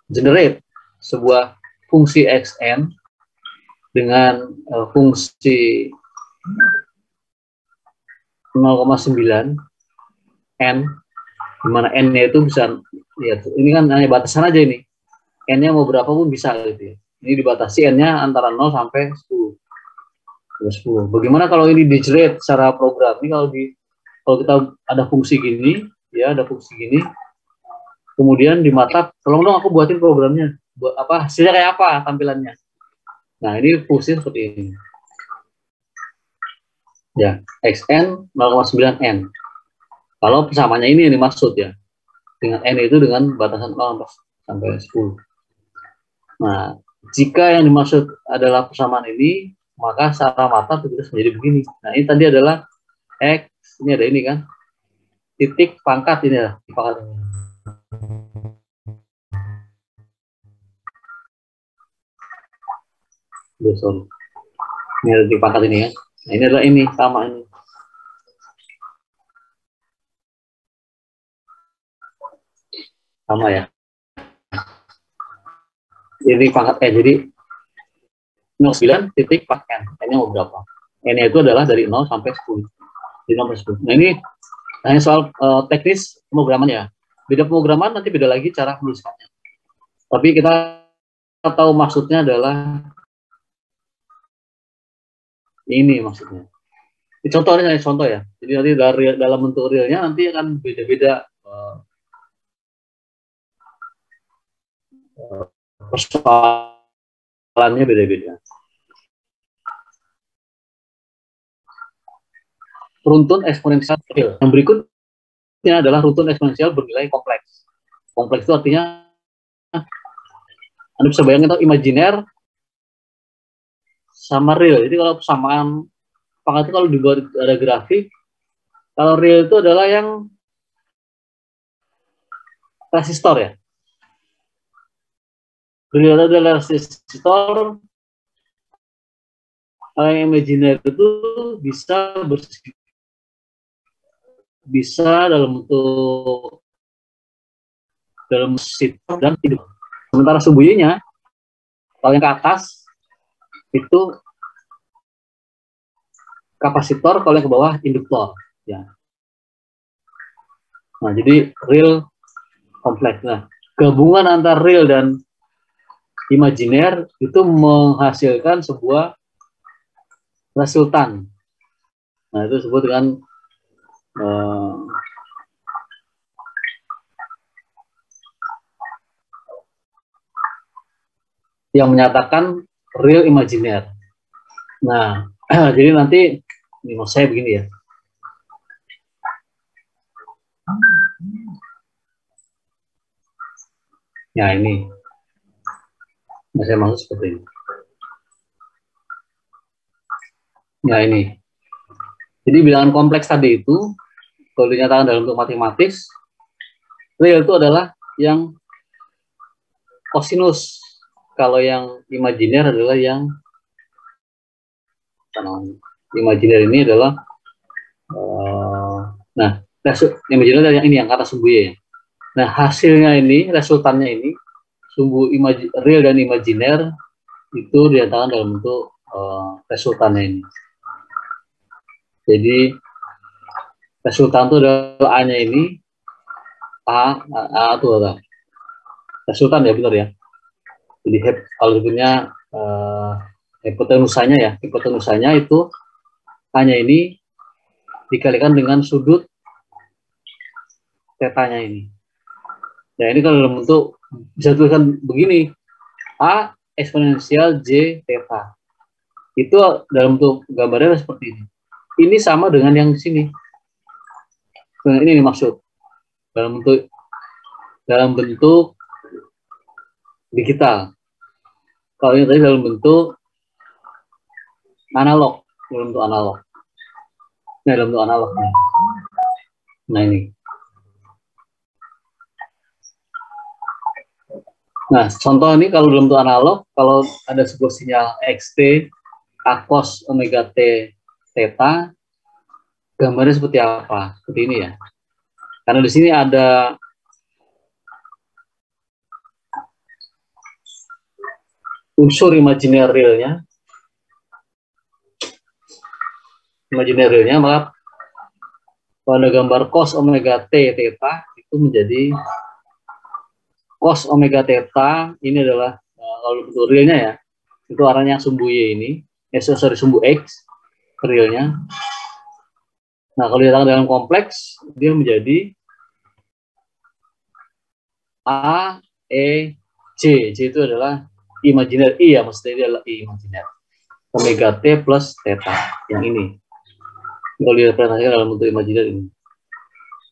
generate sebuah fungsi xn dengan fungsi 0,9 n, dimana n-nya itu bisa, ya ini kan hanya batasan aja ini, n-nya mau berapa pun bisa gitu ya. Ini dibatasi n-nya antara 0 sampai 10. 10. Bagaimana kalau ini di-generate secara program? Ini kalau kita ada fungsi gini, ya ada fungsi gini, kemudian di MATLAB, tolong dong aku buatin programnya, buat apa, hasilnya kayak apa tampilannya. Nah, ini fungsi seperti ini. Ya, xn 0,9 n. Kalau persamaannya ini yang dimaksud ya. Dengan n itu dengan batasan 0 sampai 10. Nah, jika yang dimaksud adalah persamaan ini, maka secara MATLAB itu menjadi begini. Nah, ini tadi adalah x, ini ada ini kan. Titik pangkat ini ya, pangkat ini. Sorry. Ini ada titik pangkat ini ya. Nah, ini adalah ini, sama ini. Sama ya. Jadi pangkat jadi 0,9 titik pangkat n. N-nya mau berapa? N-nya itu adalah dari 0 sampai 10. Dari 0 sampai 10. Nah, ini hanya soal teknis pemrograman ya. Beda pemrograman nanti beda lagi cara menuliskannya. Tapi kita tahu maksudnya adalah ini maksudnya. Ini contoh ya. Jadi nanti dalam bentuk realnya nanti akan beda-beda persoalannya beda-beda. Runtun eksponensial real. Yang berikutnya adalah runtun eksponensial bernilai kompleks. Kompleks itu artinya Anda bisa bayangin atau imajiner sama real. Jadi kalau persamaan pangkat itu kalau dibuat ada grafik, kalau real itu adalah yang resistor ya. Real adalah resistor. Kalau yang imajiner itu bisa dalam bentuk resistor dan hidup. Sementara sembunyinya kalau yang ke atas itu kapasitor, kalau yang ke bawah induktor ya. Nah, jadi real kompleks. Nah, gabungan antara real dan imajiner itu menghasilkan sebuah resultan. Nah, itu disebut dengan yang menyatakan real imajiner. Nah, jadi nanti ini mau saya begini ya. Ya ini, saya maksud seperti ini. Ya ini. Jadi bilangan kompleks tadi itu, kalau dinyatakan dalam bentuk matematis, real itu adalah yang kosinus. Kalau yang imajiner adalah yang imajiner ini adalah nah, imajiner adalah yang ini, yang kata sumbu ya. Nah, hasilnya ini, resultannya ini, sumbu real dan imajiner itu dinyatakan dalam bentuk resultannya ini. Jadi resultan itu adalah A-nya ini, A itu adalah resultan ya, benar ya. Jadi kalau sebutnya hipotenusanya itu A-nya ini dikalikan dengan sudut tetanya ini. Nah, ini kalau dalam bentuk bisa tuliskan begini, A eksponensial J theta. Itu dalam bentuk gambarnya seperti ini. Ini sama dengan yang di sini. Nah, ini maksud dalam bentuk digital. Kalau ini tadi dalam bentuk analog, Nah, dalam bentuk analog. Nah, ini. Nah, contoh ini kalau dalam bentuk analog, kalau ada sebuah sinyal xt, A cos omega t theta, gambarnya seperti apa? Seperti ini ya. Karena di sini ada unsur imajiner realnya, maka pada gambar cos omega t theta itu menjadi cos omega theta ini adalah kalau bentuk realnya ya, itu arahnya sumbu y ini, sumbu x realnya. Nah, kalau diletakkan dalam kompleks, dia menjadi A, E, J. J itu adalah imajiner, I ya, maksudnya dia adalah I imajiner. Omega T plus theta, yang ini. Kalau direpresentasikan dalam bentuk imajiner ini.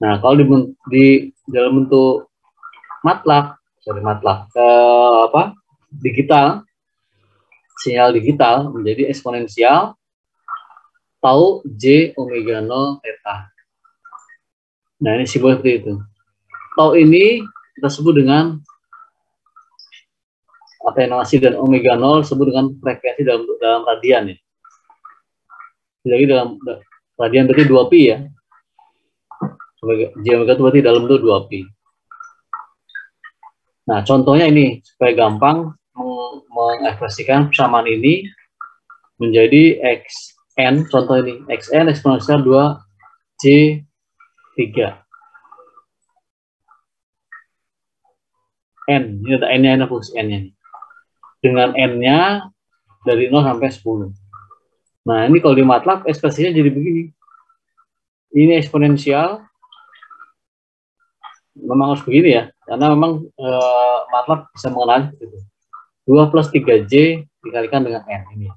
Nah, kalau di dalam bentuk MATLAB, digital, sinyal digital menjadi eksponensial tau J omega 0 theta. Nah, ini simbol seperti itu. Tau ini kita sebut dengan atenuasi dan omega 0 sebut dengan frekuensi dalam radian ya. Jadi dalam radian berarti 2pi ya. J omega itu berarti dalam bentuk 2pi. Nah, contohnya ini supaya gampang mengekspresikan persamaan ini menjadi xn, contoh ini xn eksponensial 2j 3 n, ini ada n-nya, ini fungsi n-nya dengan n-nya dari 0 sampai 10. Nah, ini kalau di MATLAB ekspresinya jadi begini, ini eksponensial, memang harus begini ya, karena memang MATLAB bisa mengenal gitu. 2 plus 3j dikalikan dengan n ini.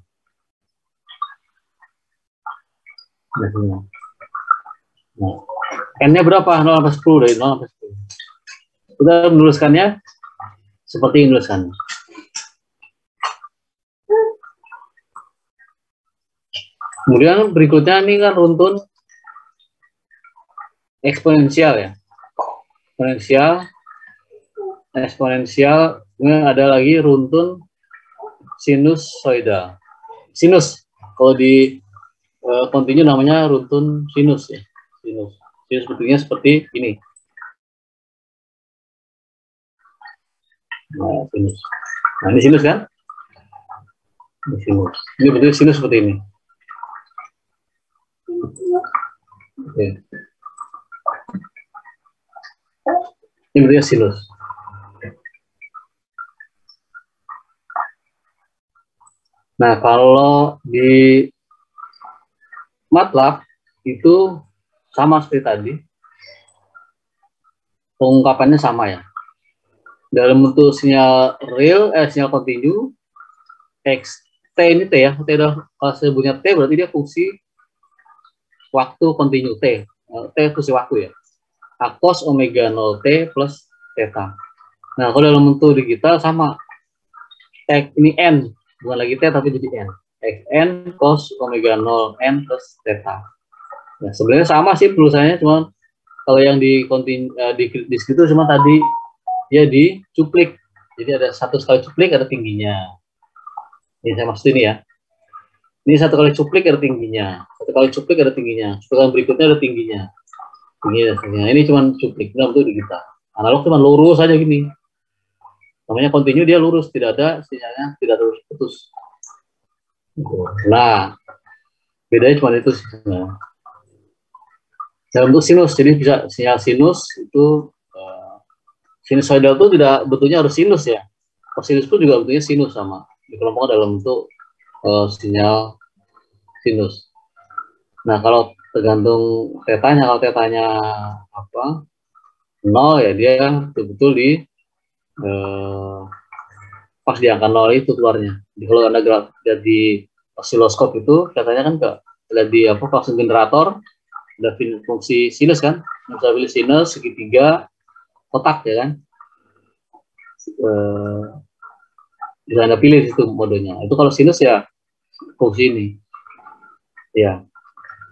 Nah, n-nya berapa? 0 sampai 10, dari 0 sampai 10. Kita menuliskannya seperti ini tulisannya. Kemudian berikutnya ini kan runtun eksponensial ya. Eksponensial, kemudian ada lagi runtun sinusoidal. Sinus, kalau di kontinu namanya runtun sinus ya. Sinus bentuknya seperti ini. Nah, sinus. Nah, ini sinus kan? Ini sinus. Ini bentuknya sinus seperti ini. Oke. Ini bentuknya sinus. Nah, kalau di MATLAB itu sama seperti tadi, pengungkapannya sama ya. Dalam bentuk sinyal real, sinyal kontinu, X, T ini T ya, T adalah, kalau sebutnya T berarti dia fungsi waktu kontinu T. T fungsi waktu ya. A cos omega 0 T plus theta. Nah, kalau dalam bentuk digital sama. X ini N, bukan lagi T tapi jadi N. Xn cos omega 0 N plus theta. Nah, sebenarnya sama sih penulisannya, cuma kalau yang di disk itu cuma tadi dia dicuplik. Jadi ada satu kali cuplik ada tingginya. Ini saya maksud ini ya. Ini satu kali cuplik ada tingginya. Satu kali cuplik ada tingginya. Cuplikan berikutnya ada tingginya. Ini cuma cuplik, nggak betul digital. Analog cuma lurus aja gini. Namanya kontinu, dia lurus, tidak ada sinyalnya, tidak terus putus. Nah, bedanya cuma itu sih. Nah, dalam bentuk sinus, jadi bisa sinyal sinus itu sinusoidal itu tidak bentuknya harus sinus ya. Kosinus pun juga bentuknya sinus sama. Dikelompokkan dalam bentuk sinyal sinus. Nah, kalau tergantung tetanya, kalau tetanya apa 0 ya dia betul-betul di pas di angka 0 itu keluarnya. Jadi kalau Anda lihat di osiloskop itu katanya kan lihat di apa funksi generator ada fungsi sinus kan, bisa pilih sinus segitiga kotak ya kan, bisa Anda pilih itu modenya. Itu kalau sinus ya fungsi ini ya.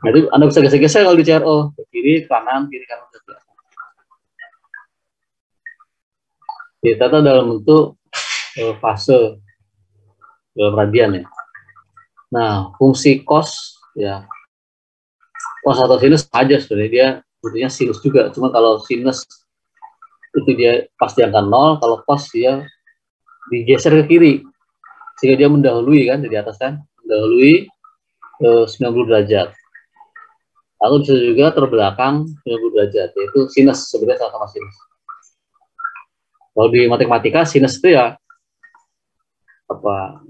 Nah, itu Anda bisa geser-geser kalau di CRO ke kiri kanan Theta dalam bentuk fase dalam radian ya. Nah, fungsi cos ya, cos atau sinus aja sebenarnya, dia bentuknya sinus juga, cuma kalau sinus itu dia pasti angka 0, kalau cos dia digeser ke kiri sehingga dia mendahului kan dari atas kan, mendahului 90 derajat. Atau bisa juga terbelakang 90 derajat, yaitu sinus, sebenarnya sama-sama sinus. Kalau di matematika sinus itu ya apa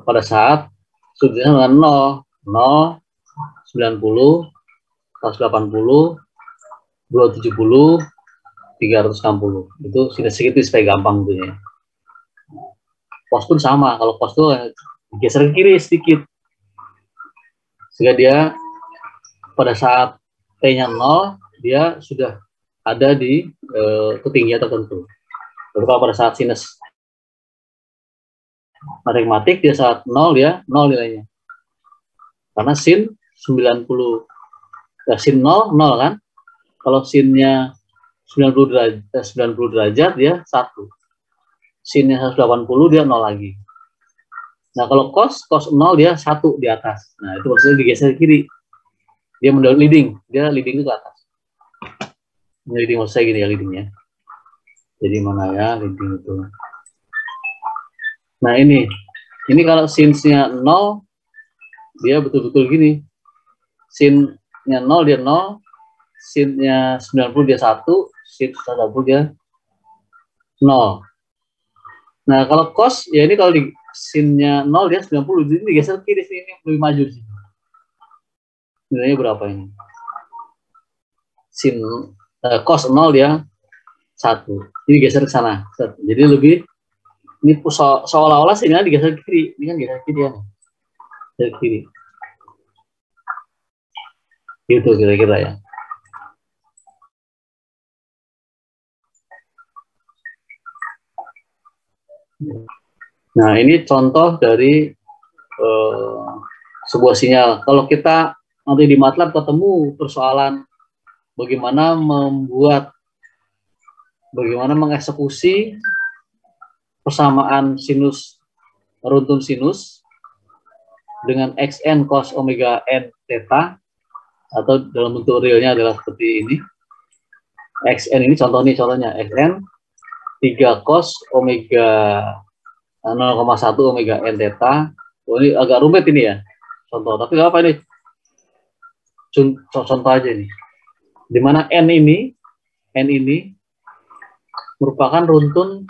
pada saat sudutnya dengan 0, 90, 180, 270, 360. Itu sinus segitu supaya gampang gitu ya. Cos pun sama, kalau cos itu geser ke kiri sedikit. Sehingga dia pada saat T-nya 0, dia sudah ada di ketinggian tertentu. Lalu kalau pada saat sinus matematik dia saat 0 dia 0 nilainya. Karena sin 90 sin 0 0 kan. Kalau sinnya 90 derajat dia 1. Sinnya 180 dia 0 lagi. Nah, kalau cos 0 dia 1 di atas. Nah, itu maksudnya digeser ke kiri. Dia leading, dia leading itu ke atas. Ini leading maksud saya gini ya leadingnya. Jadi mana ya leading itu. Nah, ini kalau sinnya 0 dia betul-betul gini. Sinnya 0 dia 0, sinnya 90 dia 1, sin 180 dia 0. Nah, kalau cos ya ini kalau di sinnya 0 dia 90, jadi digeser kiri sini lebih maju sih. Nilainya berapa ini? Sin cos 0 dia 1. Ini geser ke sana. Jadi lebih ini seolah-olah sinyalnya digeser ke kiri. Ini kan geser ke kiri ya. Geser ke kiri. Gitu kira-kira ya. Nah, ini contoh dari sebuah sinyal. Kalau kita nanti di MATLAB ketemu persoalan bagaimana mengeksekusi persamaan sinus runtun sinus dengan xn cos omega n theta, atau dalam bentuk realnya adalah seperti ini. Xn ini contohnya xn 3 cos omega 0,1 omega n theta. Oh, ini agak rumit ini ya contoh, tapi nggak apa ini, contoh aja nih, dimana n ini merupakan runtun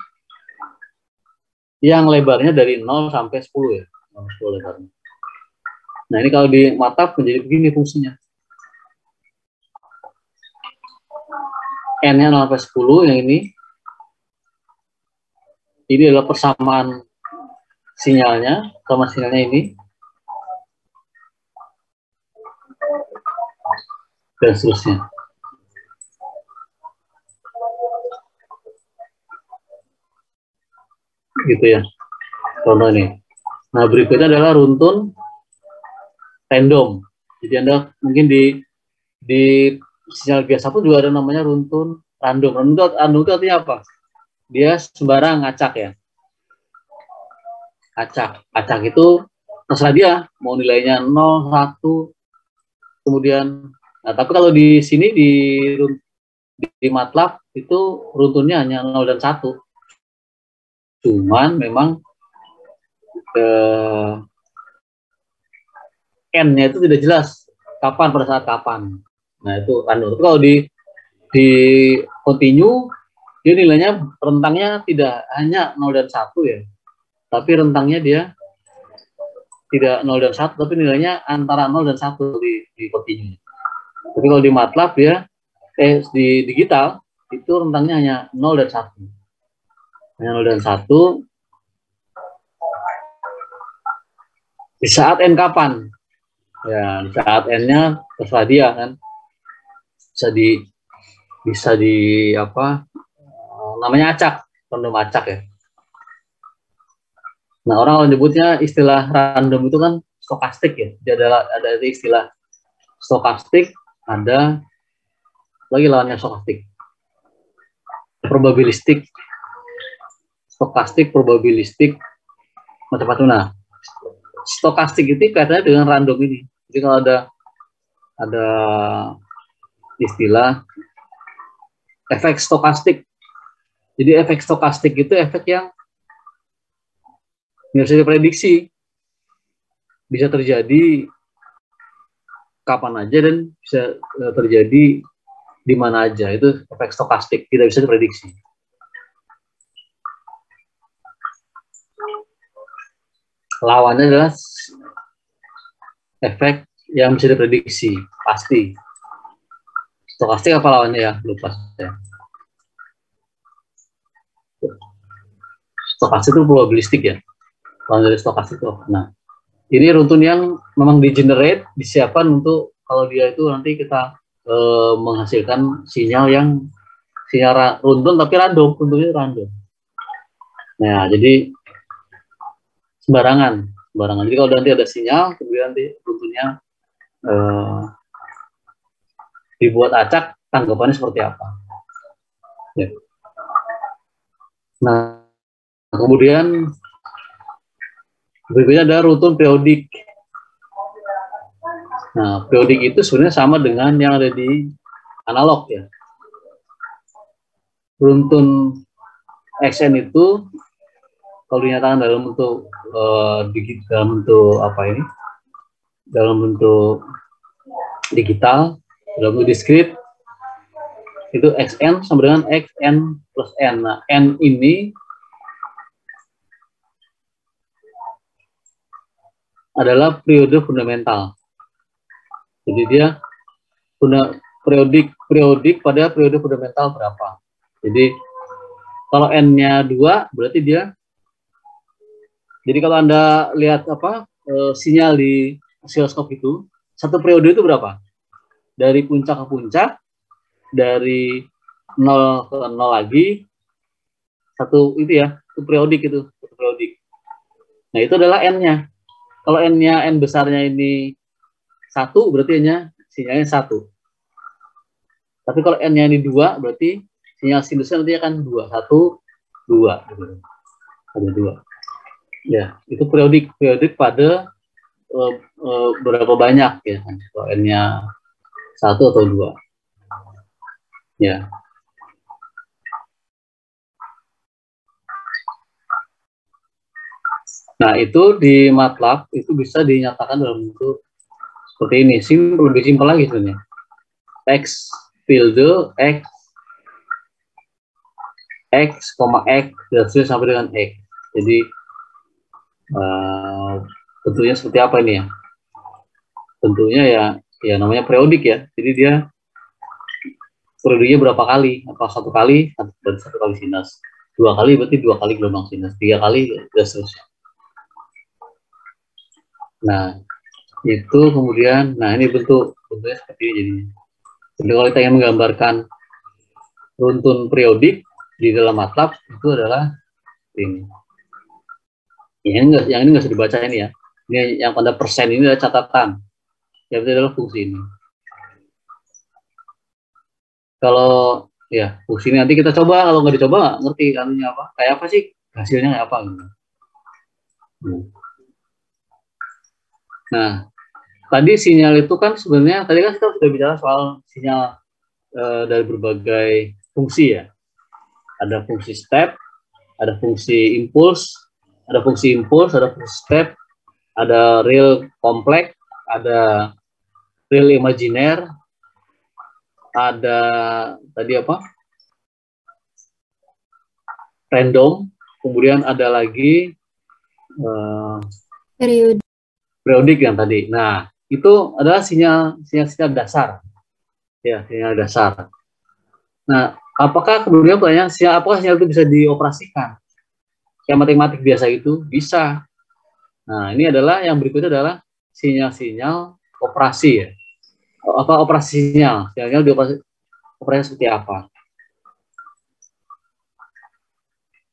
yang lebarnya dari 0 sampai 10 ya, lebarnya. Nah, ini kalau di MATLAB menjadi begini fungsinya. N-nya 0 sampai 10, yang ini. Ini adalah persamaan sinyalnya, sama sinyalnya ini. Dan seterusnya. Gitu ya. Contoh ini. Nah, berikutnya adalah runtun random. Jadi Anda mungkin di sinyal biasa pun juga ada namanya runtun random. Random itu artinya apa? Dia sembarang acak ya. Acak itu terserah dia mau nilainya 0, 1, kemudian. Nah, tapi kalau di sini di MATLAB itu runtunnya hanya 0 dan 1. Cuman memang N-nya itu tidak jelas kapan, pada saat kapan. Nah, itu random. Tapi kalau di continue, dia nilainya rentangnya tidak hanya 0 dan 1 ya. Tapi rentangnya dia tidak 0 dan 1, tapi nilainya antara 0 dan 1 di continue. Tapi kalau di MATLAB ya, di digital, itu rentangnya hanya 0 dan 1. Hanya 0 dan 1. Di saat N kapan? Ya, di saat N-nya terserah dia kan. Bisa di apa? Namanya acak, random acak ya. Nah, orang kalau nyebutnya istilah random itu kan stokastik ya. Jadi ada istilah stokastik, ada lagi lawannya stokastik. Probabilistik, stokastik, probabilistik, macam-macam. Nah, stokastik itu kaitannya dengan random ini. Jadi kalau ada istilah efek stokastik. Jadi efek stokastik itu efek yang nggak bisa diprediksi, bisa terjadi kapan aja dan bisa terjadi di mana aja. Itu efek stokastik, tidak bisa diprediksi. Lawannya adalah efek yang bisa diprediksi, pasti. Stokastik apa lawannya ya? Lupa saya. Stokastik itu probabilistik ya. Lawan dari stokastik itu. Nah, ini runtun yang memang di-generate, disiapkan untuk kalau dia itu nanti kita menghasilkan sinyal runtun tapi random, runtunnya random. Nah, jadi sembarangan. Jadi kalau nanti ada sinyal, kemudian nanti runtunnya dibuat acak, tanggapannya seperti apa. Ya. Nah, kemudian berikutnya ada runtun periodik. Nah, periodik itu sebenarnya sama dengan yang ada di analog ya. Runtun Xn itu kalau dinyatakan dalam bentuk dalam bentuk digital, dalam bentuk diskrit, itu Xn sama dengan Xn plus N. Nah, N ini adalah periode fundamental. Jadi dia periodik pada periode fundamental berapa. Jadi kalau N-nya 2 berarti dia. Jadi kalau Anda lihat sinyal di oscilloscope itu, satu periode itu berapa? Dari puncak ke puncak, dari 0 ke 0 lagi, satu itu ya, itu periodik itu, satu periodik. Nah, itu adalah N-nya. Kalau N-nya, N besarnya ini 1, berarti N-nya sinyalnya 1. Tapi kalau N-nya ini 2, berarti sinyal sinusnya nanti akan 2. 1, 2. Ada 2. Ya, itu periodik pada berapa banyak ya kan. Kalau N-nya 1 atau 2. Ya. Nah, itu di MATLAB itu bisa dinyatakan dalam bentuk seperti ini. Lebih simpel lagi sebenarnya. X tilde X X, X, dan sampai dengan X. Jadi bentuknya seperti apa ini ya? Bentuknya ya namanya periodik ya. Jadi dia periodenya berapa kali? Apa satu kali? Berarti satu kali sinus. Dua kali berarti dua kali gelombang sinus. Tiga kali dan seterusnya. Nah, itu kemudian, nah ini bentuknya seperti ini jadinya. Jadi kalau kita ingin menggambarkan runtun periodik di dalam MATLAB itu adalah ini. Yang ini nggak usah dibaca ini ya. Ini yang pada persen ini adalah catatan. Yang itu adalah fungsi ini. Kalau ya fungsi ini nanti kita coba, kalau nggak dicoba nggak ngerti anunya apa, kayak apa sih hasilnya kayak apa gitu. Nah, tadi sinyal itu kan sebenarnya tadi kan kita sudah bicara soal sinyal dari berbagai fungsi ya. Ada fungsi step, ada fungsi impuls, ada fungsi step, ada real kompleks, ada real imajiner, ada tadi apa? Random, kemudian ada lagi periodik yang tadi. Nah, itu adalah sinyal dasar. Ya, sinyal dasar. Nah, apakah kemudian pertanyaan apakah sinyal itu bisa dioperasikan? Kayak matematik biasa itu bisa. Nah, ini adalah yang berikutnya adalah sinyal-sinyal operasi ya. Apa operasi sinyal? Sinyal operasi seperti apa?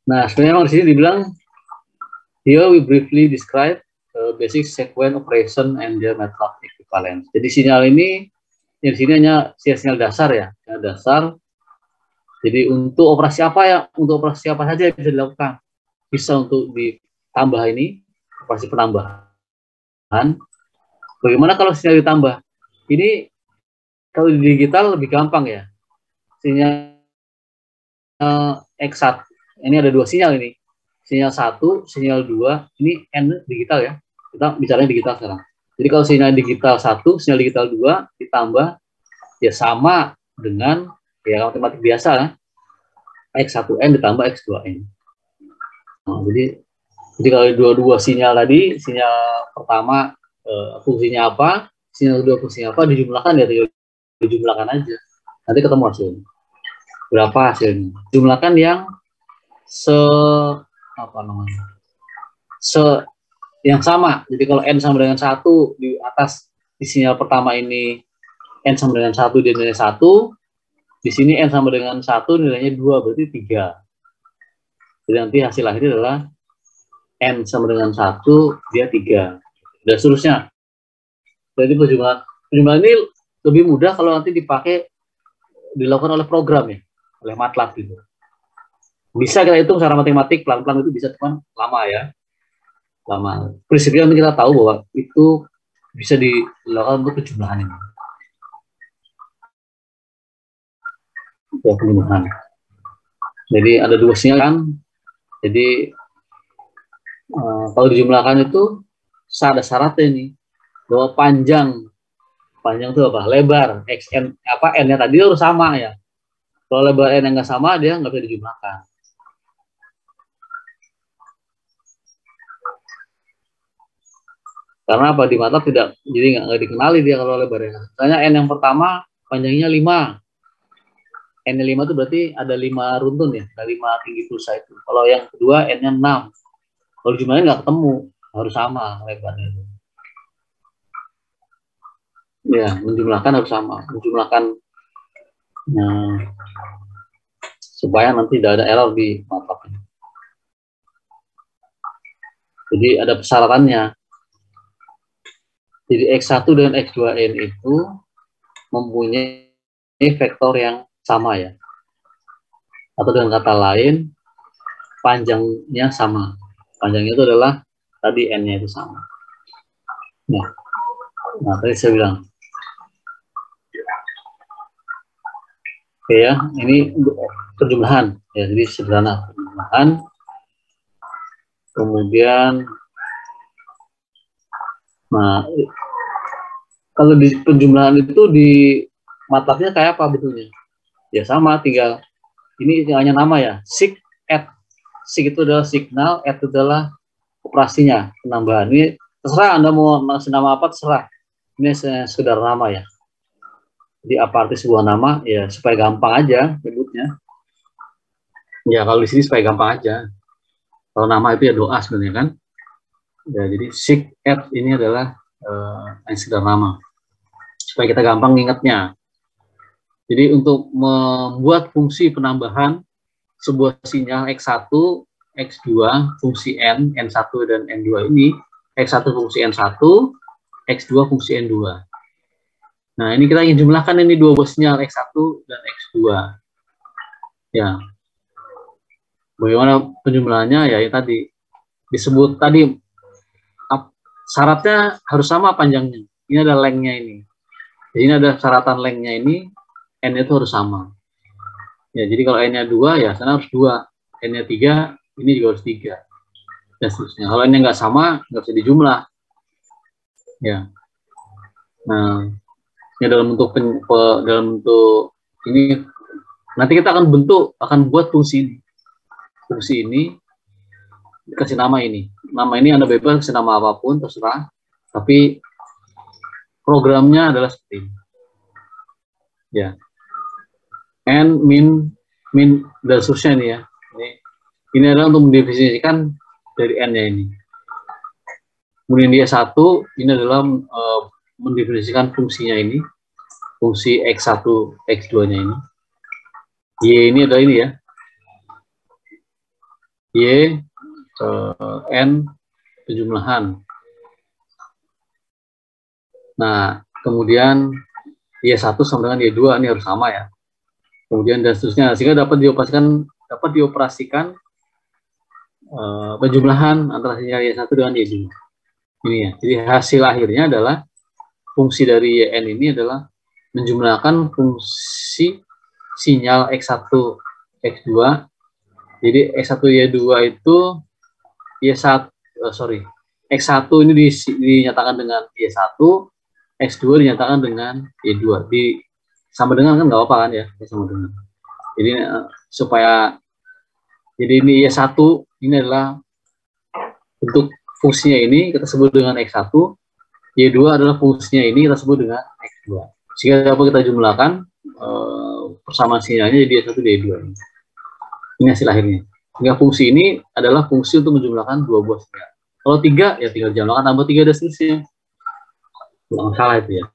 Nah, sebenarnya memang di sini dibilang here we briefly describe basic sequence operation and their MATLAB equivalence. Jadi sinyal ini di sini hanya sinyal dasar ya, sinyal dasar. Jadi untuk operasi apa ya? Untuk operasi apa saja bisa dilakukan? Bisa untuk ditambah ini, operasi penambahan. Bagaimana kalau sinyal ditambah? Ini kalau di digital lebih gampang ya. Sinyal X1. Ini ada dua sinyal ini. Sinyal 1, sinyal 2. Ini N digital ya. Kita bicaranya digital sekarang. Jadi kalau sinyal digital 1, sinyal digital 2 ditambah ya sama dengan ya matematik biasa ya. X1N ditambah X2N. Nah, jadi kalau dua sinyal tadi, sinyal pertama fungsinya apa, sinyal kedua fungsinya apa, dijumlahkan ya, dijumlahkan aja. Nanti ketemu hasilnya. Berapa hasilnya? Jumlahkan yang yang sama. Jadi kalau N sama dengan 1 di atas di sinyal pertama ini N sama dengan 1 dia nilai 1, di sini N sama dengan 1 nilainya 2, berarti 3. Jadi nanti hasil akhirnya adalah N sama dengan 1, dia 3. Dan seterusnya. Jadi penjumlahan ini lebih mudah kalau nanti dilakukan oleh program ya, oleh MATLAB gitu. Bisa kita hitung secara matematik, pelan-pelan itu bisa, cuman lama ya. Lama. Prinsipnya nanti kita tahu bahwa itu bisa dilakukan untuk penjumlahan ini. Penjumlahan. Jadi ada dua sinyal kan. Jadi kalau dijumlahkan itu ada syaratnya nih bahwa panjang itu apa? Lebar xn apa n-nya tadi harus sama ya. Kalau lebar n yang nggak sama dia nggak bisa dijumlahkan. Karena apa? Di MATLAB jadi nggak dikenali dia kalau lebarnya. Misalnya n yang pertama panjangnya 5. N-nya 5 itu berarti ada 5 runtun ya, ada 5 tinggi pulsa itu. Kalau yang kedua N-nya 6. Kalau jumlahnya nggak ketemu, harus sama lebarnya itu. Ya, menjumlahkan harus sama. Menjumlahkan supaya nanti tidak ada error di MATLAB ini. Jadi ada persyaratannya. Jadi X1 dan X2N itu mempunyai vektor yang sama ya. Atau dengan kata lain, panjangnya sama. Panjangnya itu adalah tadi N-nya itu sama. Nah, tadi saya bilang. Oke ya, ini penjumlahan. Ya, jadi sederhana penjumlahan. Kemudian, nah, kalau di penjumlahan itu di MATLAB-nya kayak apa betulnya? Ya sama, tinggal ini hanya nama ya, sig, add. Sig itu adalah signal, add itu adalah operasinya, penambahan. Ini terserah Anda mau ngasih nama apa, terserah. Ini sekedar nama ya. Jadi apa arti sebuah nama? Ya supaya gampang aja nyebutnya. Ya kalau di sini supaya gampang aja. Kalau nama itu ya doa sebenarnya kan. Ya jadi seek at ini adalah sekedar nama. Supaya kita gampang ingatnya. Jadi untuk membuat fungsi penambahan sebuah sinyal X1, X2, fungsi N, N1 dan N2 ini, X1 fungsi N1, X2 fungsi N2. Nah, ini kita ingin jumlahkan ini dua buah sinyal X1 dan X2. Ya. Bagaimana penjumlahannya? Ya, tadi disebut tadi syaratnya harus sama panjangnya. Ini ada lengthnya ini. Jadi ini ada syaratan lengthnya ini, N itu harus sama. Ya, jadi kalau N-nya 2, ya sana harus 2. N-nya 3, ini juga harus 3. Dan seterusnya. Kalau N-nya nggak sama, nggak bisa dijumlah. Ya. Nah, ini dalam bentuk ini nanti kita akan buat fungsi ini. Fungsi ini dikasih nama ini. Nama ini Anda bebas kasih nama apapun terserah. Tapi programnya adalah seperti ini. Ya. N, min, dan seterusnya ini ya. Ini adalah untuk mendefinisikan dari N-nya ini. Kemudian dia 1, ini adalah mendefinisikan fungsinya ini. Fungsi X1, X2-nya ini. Y ini adalah ini ya. Y, N, penjumlahan. Nah, kemudian Y1 sama dengan Y2, ini harus sama ya. Kemudian dan seterusnya, sehingga dapat dioperasikan penjumlahan antara sinyal Y1 dengan Y2. Ini ya. Jadi hasil akhirnya adalah fungsi dari YN ini adalah menjumlahkan fungsi sinyal X1, X2. Jadi X1, Y2 itu X1 ini dinyatakan dengan Y1, X2 dinyatakan dengan Y2. Sama dengan kan nggak apa-apa kan ya, sama dengan. Jadi jadi ini Y1 ini adalah bentuk fungsinya ini kita sebut dengan X1, Y2 adalah fungsinya ini kita sebut dengan X2. Sehingga dapat kita jumlahkan persamaan sinyalnya jadi Y1 Y2. Ini hasil akhirnya. Sehingga fungsi ini adalah fungsi untuk menjumlahkan dua buah sinyal. Kalau 3 ya tinggal jumlahkan tambah 3 dan seterusnya. Nggak salah itu ya.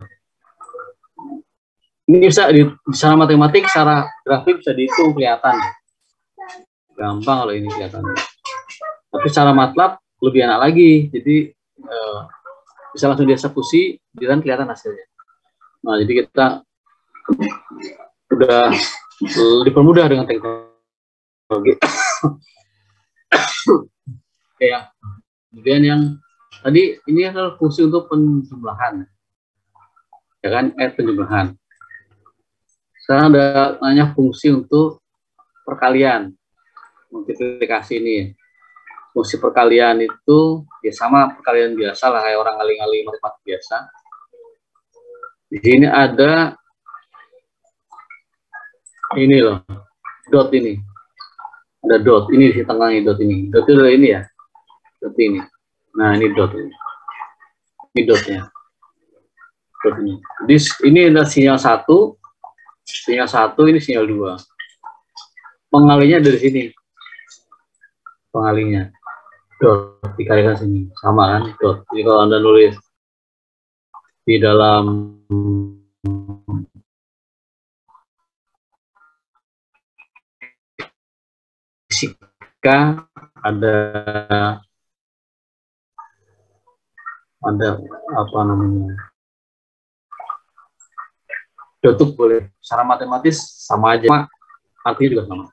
Ini bisa secara matematik, secara grafik bisa dihitung kelihatan. Gampang kalau ini kelihatan. Tapi secara MATLAB lebih enak lagi. Jadi bisa langsung dieksekusi dan kelihatan hasilnya. Nah, jadi kita udah dipermudah dengan teknologi. Oke ya. Kemudian yang tadi ini adalah fungsi untuk penjumlahan. Ya kan, penjumlahan. Sekarang ada namanya fungsi untuk perkalian, multiplikasi ini. Fungsi perkalian itu ya sama perkalian biasa lah, kayak orang ngali-ngali matematik biasa. Di sini ada ini loh, dot ini. Ada dot, ini di tengahnya dot ini. Dot itu adalah ini ya, dot ini. Nah ini dot ini. Ini dotnya. Dot ini. Jadi ini adalah sinyal 1. Sinyal 1, ini sinyal 2. Pengalinya dari sini. Pengalinya. Dot, dikalikan sini. Sama kan? Dot. Jadi kalau Anda nulis di dalam fisika ada apa namanya? Dot boleh. Secara matematis sama aja, artinya juga sama.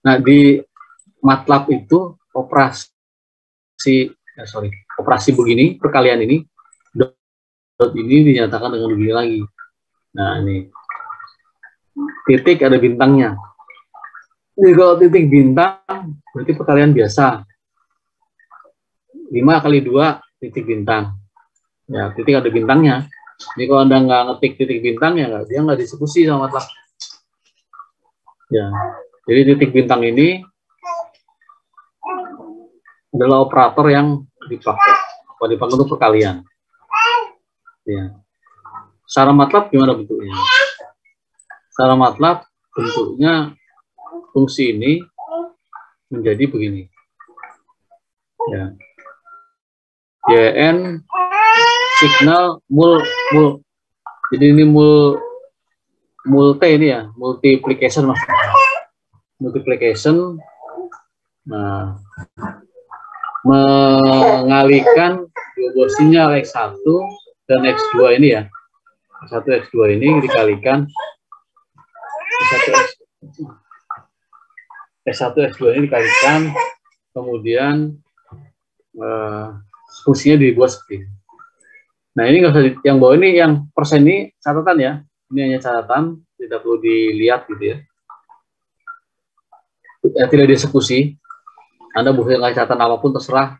Nah, di MATLAB itu operasi begini, perkalian ini, dot ini dinyatakan dengan begini lagi. Nah, ini titik ada bintangnya. Jadi kalau titik bintang, berarti perkalian biasa. 5 kali 2 titik bintang. Ya, titik ada bintangnya. Jadi kalau Anda nggak ngetik titik bintang, ya dia nggak dieksekusi sama MATLAB. Ya, jadi titik bintang ini adalah operator yang dipakai. Apa dipakai untuk perkalian. Ya. Secara MATLAB gimana bentuknya? Secara MATLAB bentuknya fungsi ini menjadi begini. Ya. YN signal jadi ini multi ini ya, multiplication maksudnya. Multiplication. Nah, mengalihkan dua sinyal X1 dan X2 ini ya. X1 X2 ini dikalikan S1 S2 ini dikalikan, kemudian fungsinya dibuat seperti ini. Nah, ini nggak usah yang bawah ini, yang persen ini catatan ya. Ini hanya catatan, tidak perlu dilihat gitu ya. Tidak dieksekusi. Anda boleh ngasih catatan apapun terserah,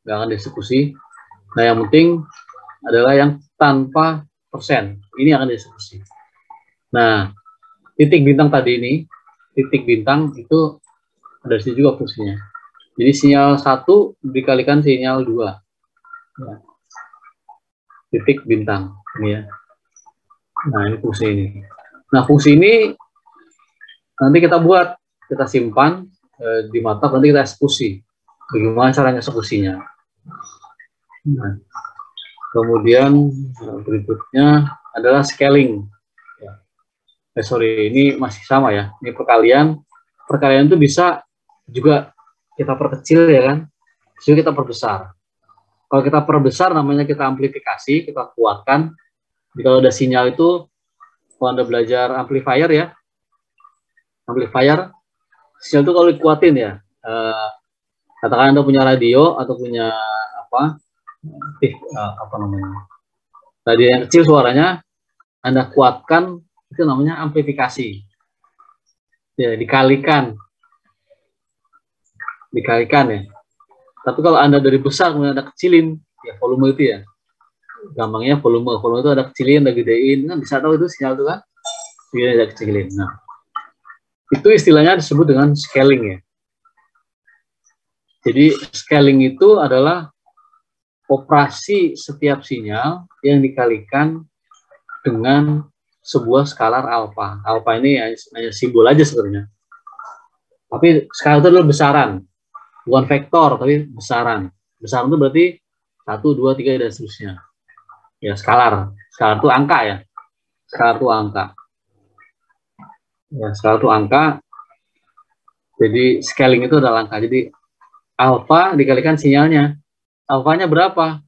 nggak akan dieksekusi. Nah, yang penting adalah yang tanpa persen. Ini akan dieksekusi. Nah, titik bintang tadi ini, titik bintang itu ada di sini juga fungsinya. Jadi sinyal 1 dikalikan sinyal 2. Ya. Titik bintang ini ya. Nah, ini fungsi ini. Nah, fungsi ini nanti kita buat, kita simpan di MATLAB, nanti kita eksekusi. Bagaimana caranya eksekusinya. Nah, kemudian berikutnya adalah scaling. Sorry, ini masih sama ya. Ini perkalian. Perkalian itu bisa juga kita perkecil ya kan. Jadi kita perbesar. Kalau kita perbesar namanya kita amplifikasi, kita kuatkan. Jadi kalau ada sinyal itu, kalau Anda belajar amplifier ya, amplifier, sinyal itu kalau dikuatin ya, katakan Anda punya radio atau punya apa namanya, radio yang kecil suaranya, Anda kuatkan, itu namanya amplifikasi. Ya, dikalikan ya. Tapi kalau Anda dari besar kemudian Anda kecilin, ya volume itu ya. Gampangnya volume itu ada kecilin, ada gedein, kan bisa tahu itu sinyal itu kan. Ini ada kecilin. Nah, itu istilahnya disebut dengan scaling ya. Jadi scaling itu adalah operasi setiap sinyal yang dikalikan dengan sebuah skalar alfa. Alfa ini hanya simbol aja sebenarnya. Tapi skalar itu adalah besaran. Bukan vektor, tapi besaran. Besaran itu berarti 1, 2, 3, dan seterusnya. Ya, skalar. Skalar itu angka ya. Skalar itu angka. Ya, skalar itu angka. Jadi, scaling itu adalah angka. Jadi, alfa dikalikan sinyalnya. Alfanya berapa?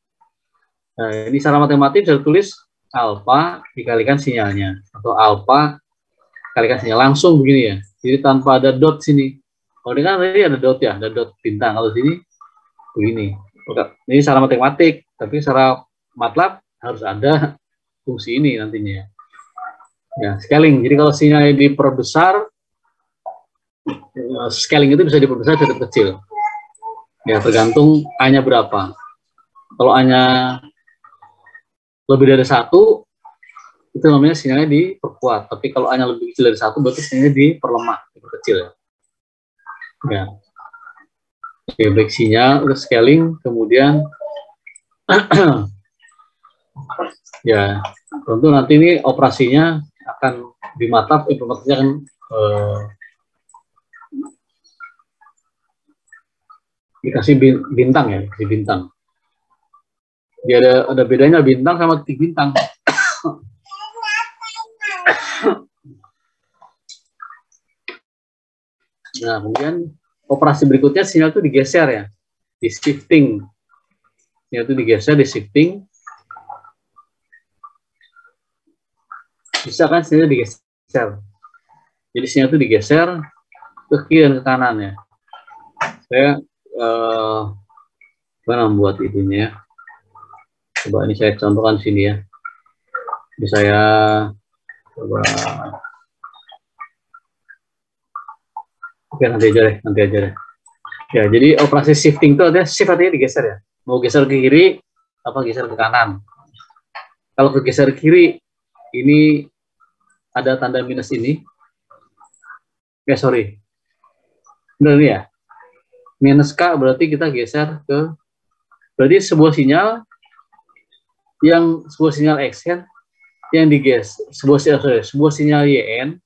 Nah, ini secara matematik saya tulis alfa dikalikan sinyalnya. Atau alfa dikalikan sinyal. Langsung begini ya. Jadi, tanpa ada dot sini. Kalau ini kan tadi ada dot ya, ada dot bintang. Kalau sini begini. Ini secara matematik, tapi secara MATLAB harus ada fungsi ini nantinya. Ya, scaling. Jadi kalau sinyalnya diperbesar, scaling itu bisa diperbesar dari kecil. Ya, tergantung A-nya berapa. Kalau A-nya lebih dari 1, itu namanya sinyalnya diperkuat. Tapi kalau A-nya lebih kecil dari 1, berarti sinyalnya diperlemah, diperkecil. Ya, baik sinyal, terus scaling, kemudian ya tentu nanti ini operasinya akan di MATLAB, implementasinya akan dikasih bintang ya, di bintang. Dia ada bedanya bintang sama titik bintang. Nah, kemudian operasi berikutnya sinyal itu digeser ya, di shifting. Sinyal itu digeser, di shifting. Bisa kan sinyal digeser. Jadi sinyal itu digeser ke kiri dan ke kanan ya. Saya membuat itunya ya. Coba ini saya contohkan sini ya. Jadi saya coba. Oke, nanti aja deh. Ya, jadi operasi shifting itu artinya shift artinya digeser ya. Mau geser ke kiri, apa geser ke kanan. Kalau ke geser ke kiri, ini ada tanda minus ini. Sorry. Benar ini ya. minus K berarti kita geser ke, berarti sebuah sinyal Xn yang digeser, sebuah sinyal Yn,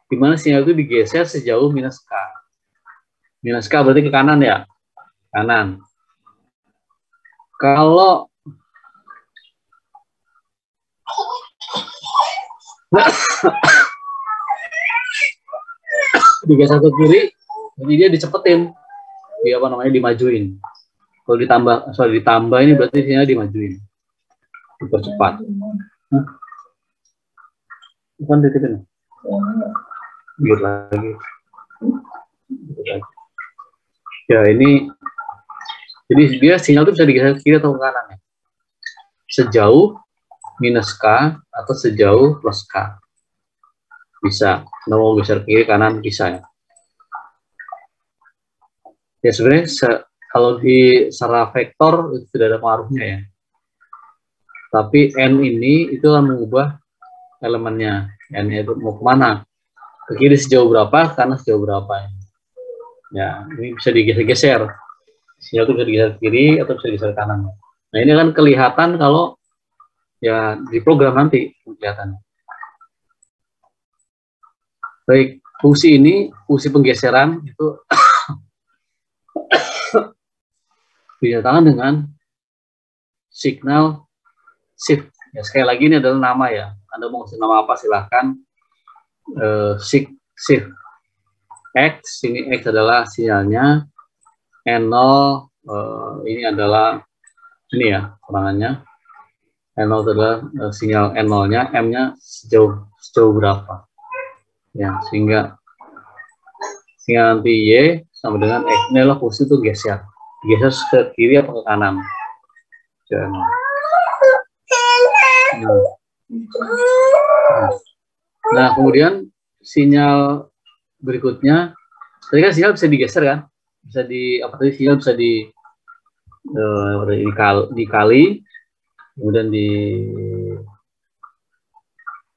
di mana sinyal itu digeser sejauh minus K. Minus K berarti ke kanan ya, kanan. Kalau digeser ke kiri, jadi dia dicepetin, dia apa namanya, dimajuin. Kalau ditambah ini berarti sinyal dimajuin, dipercepat. Bukan titipin, biar lagi. Ya ini, jadi dia sinyal itu bisa digeser ke kiri atau ke kanan ya, sejauh minus K atau sejauh plus K. Bisa, mau geser ke kiri kanan bisa ya. Ya sebenarnya kalau di secara vektor itu tidak ada pengaruhnya ya. Tapi N ini itu akan mengubah elemennya. N itu mau kemana? Ke kiri sejauh berapa, ke kanan sejauh berapa. Ya, ini bisa digeser-geser. Sinyal itu bisa digeser ke kiri atau bisa digeser ke kanan. Nah ini kan kelihatan kalau ya di program nanti kelihatan. Baik, fungsi ini, fungsi penggeseran itu dinyatakan dengan signal shift. Ya, sekali lagi ini adalah nama ya. Anda mau kasih nama apa silahkan. Shift X, ini X adalah sinyalnya, N0 ini adalah ini ya keterangannya. N0 adalah sinyal N0-nya, M-nya sejauh berapa. Ya, sehingga nanti Y sama dengan X. Ini adalah fungsi itu geser ke kiri atau ke kanan. Nah, kemudian sinyal berikutnya, tadi kan sinyal bisa digeser kan, bisa sinyal bisa dikali, kemudian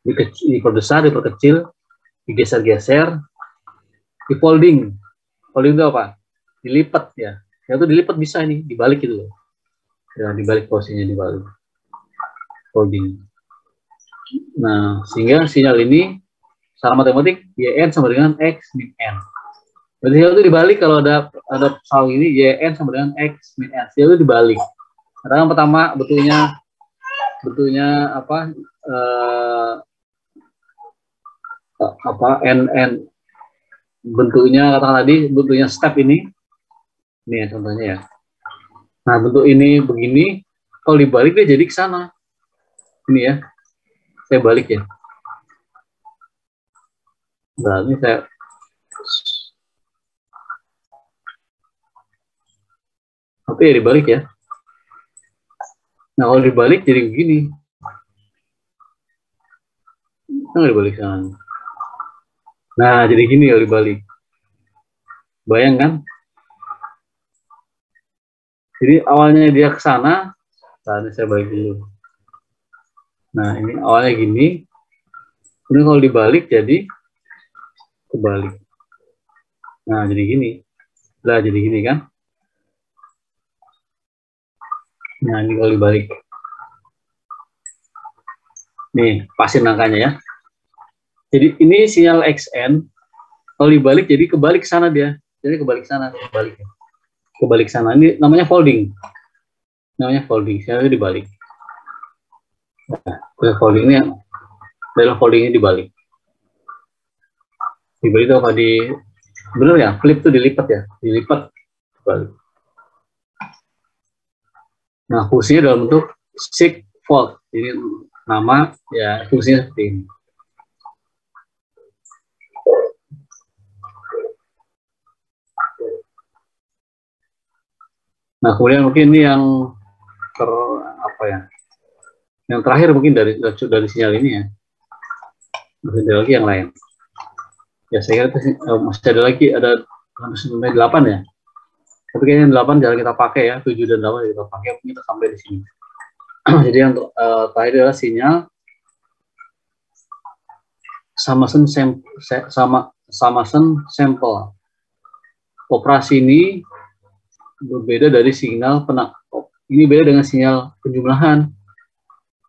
diperbesar, diperkecil, digeser-geser, di folding. Folding itu apa? Dilipat ya. Ya itu dilipat bisa nih, dibalik gitu loh. Ya, dibalik posisinya, dibalik. Folding. Nah, sehingga sinyal ini secara matematik Yn sama dengan X min N. Berarti sinyal itu dibalik kalau ada soal ini, Yn sama dengan X min N. Sinyal itu dibalik. Karena yang pertama bentuknya N bentuknya, katakan tadi bentuknya step ini ya contohnya ya. Nah bentuk ini begini, kalau dibalik dia jadi ke sana. Ini ya, saya balik ya. Nah ini saya ya dibalik ya. Nah kalau dibalik jadi begini. Nah dibalik sana. Nah jadi gini kalau dibalik. Bayangkan. Jadi awalnya dia ke sana, nah ini saya balik dulu. Nah ini awalnya gini, ini kalau dibalik jadi kebalik. Nah jadi gini, lah jadi gini kan? Nah ini kalau dibalik, nih pasin angkanya ya. Jadi ini sinyal Xn, kalau dibalik jadi kebalik sana dia, jadi kebalik sana, kebalik sana. Ini namanya folding. Sinyalnya dibalik. Nah, folding ini adalah foldingnya dibalik. Dibalik itu apa? Bener ya? Flip itu dilipat ya? Dilipat kebalik. Nah, fungsinya dalam bentuk sigfold. Ini nama ya, fungsinya seperti ini. Nah, kemudian mungkin ini yang yang terakhir mungkin dari sinyal ini ya. Masih ada lagi yang lain. Ya, saya kira masih ada lagi, ada sampai 8 ya. Tapi kayaknya 8 jarang kita pakai ya, 7 dan 8 kita pakai, kita sampai di sini. Jadi yang terakhir adalah sinyal Samason sample. Operasi ini berbeda dari sinyal ini beda dengan sinyal penjumlahan,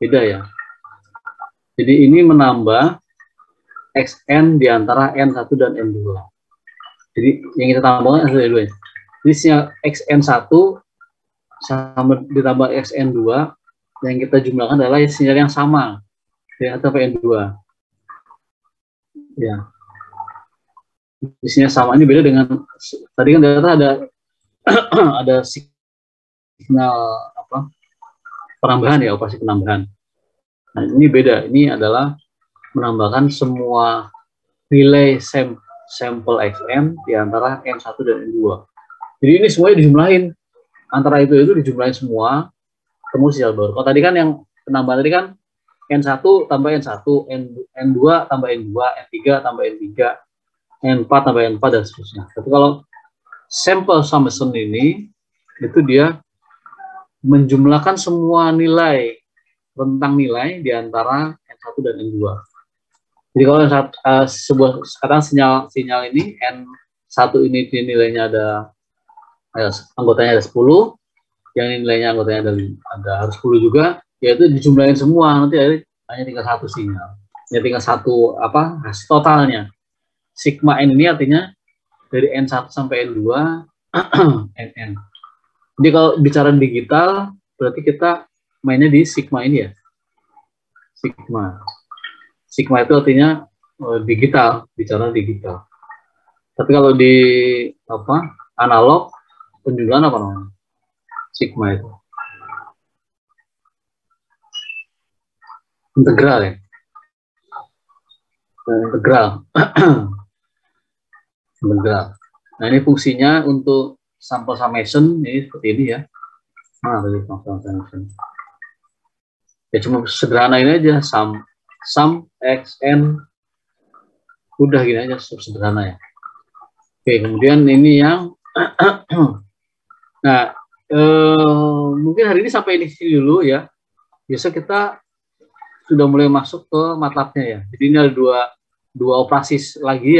beda ya. Jadi ini menambah XN di antara N1 dan N2. Jadi yang kita tambahkan ada dua. Jadi sinyal XN1 sama ditambah XN2, yang kita jumlahkan adalah sinyal yang sama dari N1 sampai N2. Ya. Sinyal sama ini beda dengan tadi kan ternyata ada signal apa? Penambahan ya, operasi penambahan. Nah, ini beda. Ini adalah menambahkan semua nilai sampel XN di antara N1 dan N2. Jadi ini semuanya dijumlahin. Antara itu dijumlahin semua, ketemu sinyal baru. Kalau tadi kan yang penambahan tadi kan N1 tambah N1, N2 tambah N2, N3 tambah N3, N4 tambah N4, dan seterusnya. Tapi kalau sampel summation ini, itu dia menjumlahkan semua nilai, rentang nilai di antara N1 dan N2. Jadi kalau sekarang sinyal ini N1 ini nilainya anggotanya ada 10, yang nilainya anggotanya ada harus 10 juga, yaitu dijumlahin semua, nanti hanya tinggal satu sinyal. Ya tinggal satu hasil totalnya. Sigma N ini artinya dari N1 sampai N2 NN. Jadi kalau bicara digital, berarti kita mainnya di sigma ini ya. Sigma itu artinya digital, bicara digital. Tapi kalau di analog, penjumlahan apa namanya? Sigma itu. Integral ya. Integral. Integral. Nah, ini fungsinya untuk sample summation ini seperti ini ya. Nah, tadi sample summation. Ya cuma sederhana ini aja, sum XN, udah gini aja, sederhana ya. Oke, kemudian ini yang nah, mungkin hari ini sampai di sini dulu ya. Biasa kita sudah mulai masuk ke MATLAB-nya ya. Jadi ini ada dua operasi lagi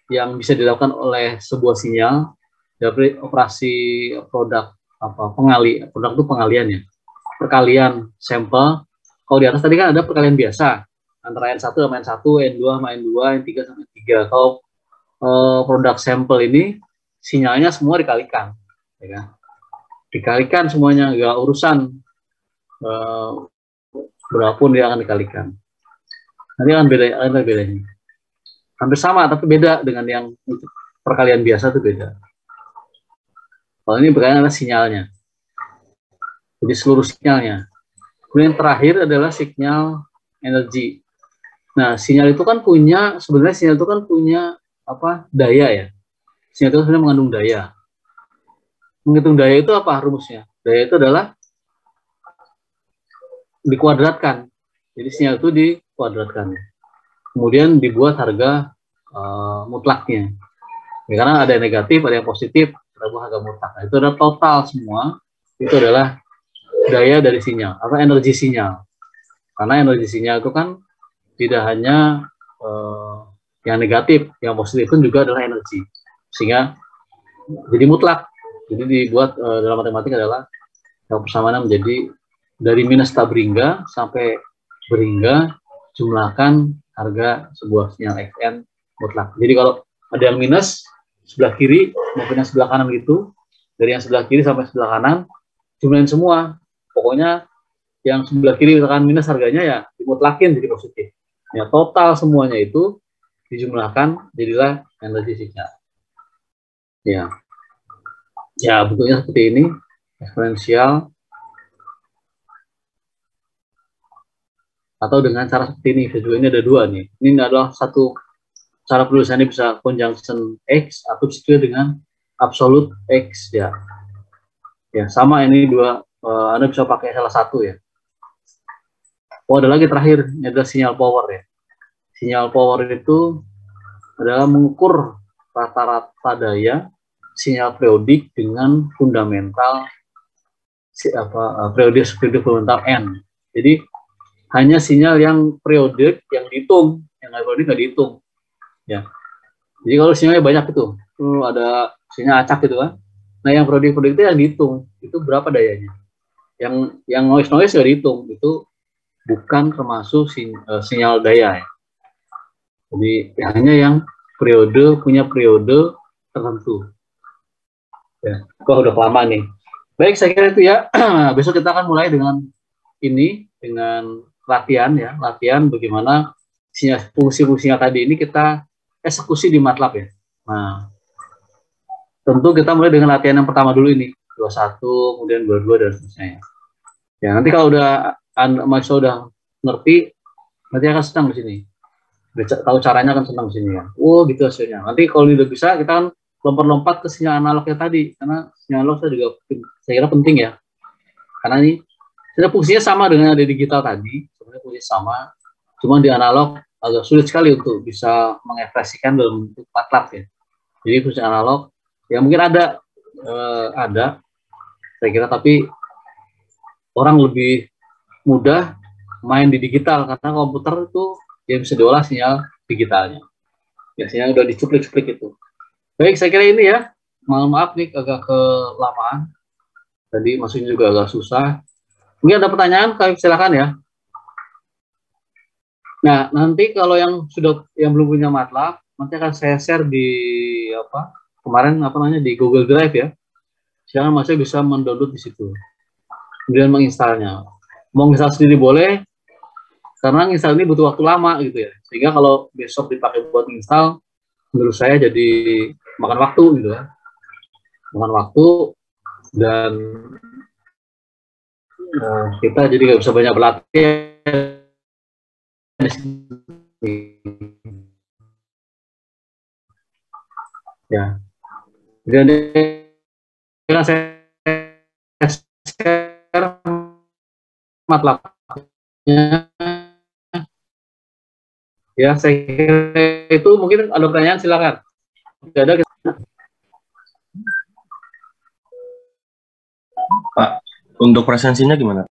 yang bisa dilakukan oleh sebuah sinyal. Dari operasi produk produk itu pengalian ya. Perkalian sampel. Kalau di atas tadi kan ada perkalian biasa antara N1 sama N1, N2 sama N2, N3 sama N3. Kalau produk sampel ini sinyalnya semua dikalikan, ya kan? Dikalikan semuanya, nggak urusan berapapun dia akan dikalikan. Nanti akan bedanya. Hampir sama tapi beda dengan yang perkalian biasa itu beda. Kalau ini perkalian adalah sinyalnya. Jadi seluruh sinyalnya. Kemudian yang terakhir adalah signal energi. Nah, sinyal itu kan punya daya ya. Sinyal itu sebenarnya mengandung daya. Menghitung daya itu apa rumusnya? Daya itu adalah dikuadratkan. Jadi sinyal itu dikuadratkan. Kemudian dibuat harga mutlaknya. Ya, karena ada yang negatif, ada yang positif, terdapat harga mutlak. Nah, itu adalah total semua. Itu adalah daya dari sinyal atau energi sinyal. Karena energi sinyal itu kan tidak hanya yang negatif, yang positif pun juga adalah energi. Sehingga jadi mutlak. Jadi dibuat dalam matematika adalah yang persamaan menjadi dari minus tak berhingga sampai berhingga, jumlahkan harga sebuah sinyal XN mutlak. Jadi kalau ada yang minus sebelah kiri maupun yang sebelah kanan gitu, dari yang sebelah kiri sampai sebelah kanan jumlahin semua. Pokoknya yang sebelah kiri misalkan minus harganya ya dimutlakin jadi positif. Ya total semuanya itu dijumlahkan jadilah energi sinyal. Ya bentuknya seperti ini, eksponensial, atau dengan cara seperti ini. Juga ini ada dua nih. Ini adalah satu cara penulisannya bisa conjunction X atau sesuai dengan absolute X ya. Ya sama ini dua. Anda bisa pakai salah satu ya. Oh ada lagi terakhir, ini adalah sinyal power ya. Sinyal power itu adalah mengukur rata-rata daya sinyal periodik dengan fundamental periode fundamental N. Jadi hanya sinyal yang periodik yang dihitung, yang nggak periodik nggak dihitung. Ya. Jadi kalau sinyalnya banyak itu ada sinyal acak gitu kan. Nah, yang prodik-prodik itu yang dihitung, itu berapa dayanya. Yang noise nggak dihitung, itu bukan termasuk sinyal daya ya. Jadi hanya yang punya periode tertentu. Ya, kok udah lama nih. Baik, saya kira itu ya. Besok kita akan mulai dengan latihan ya, latihan bagaimana fungsi-fungsinya tadi ini kita eksekusi di MATLAB ya. Nah, tentu kita mulai dengan latihan yang pertama dulu ini, 21, kemudian 22 dan seterusnya. Ya, nanti kalau udah mahasiswa udah ngerti, nanti akan senang di sini. Tahu caranya akan senang di sini ya. Oh, gitu hasilnya. Nanti kalau udah bisa, kita kan lompat-lompat ke sinyal analognya tadi, karena sinyal analog saya juga saya kira penting ya. Karena ini sebenarnya fungsinya sama dengan yang ada di digital tadi, sebenarnya fungsinya sama, cuma di analog agak sulit sekali untuk bisa mengekspresikan dalam bentuk MATLAB ya. Jadi fungsi analog ya mungkin ada saya kira, tapi orang lebih mudah main di digital karena komputer itu ya bisa diolah sinyal digitalnya. Ya, sinyal udah dicuplik-cuplik itu. Baik, saya kira ini ya. Mohon maaf nih agak kelamaan. Tadi maksudnya juga agak susah. Mungkin ada pertanyaan, silakan ya. Nah, nanti kalau yang belum punya MATLAB, nanti akan saya share di di Google Drive ya. Silakan masih bisa mendownload di situ. Kemudian menginstalnya. Mau install sendiri boleh, karena install ini butuh waktu lama gitu ya. Sehingga kalau besok dipakai buat install, menurut saya jadi makan waktu gitu ya. Makan waktu dan kita jadi nggak bisa banyak berlatih. Ya. Dan dengan saya share MATLAB-nya. Ya, saya kira itu mungkin ada pertanyaan, silakan. Tidak ada. Pak, untuk presensinya gimana?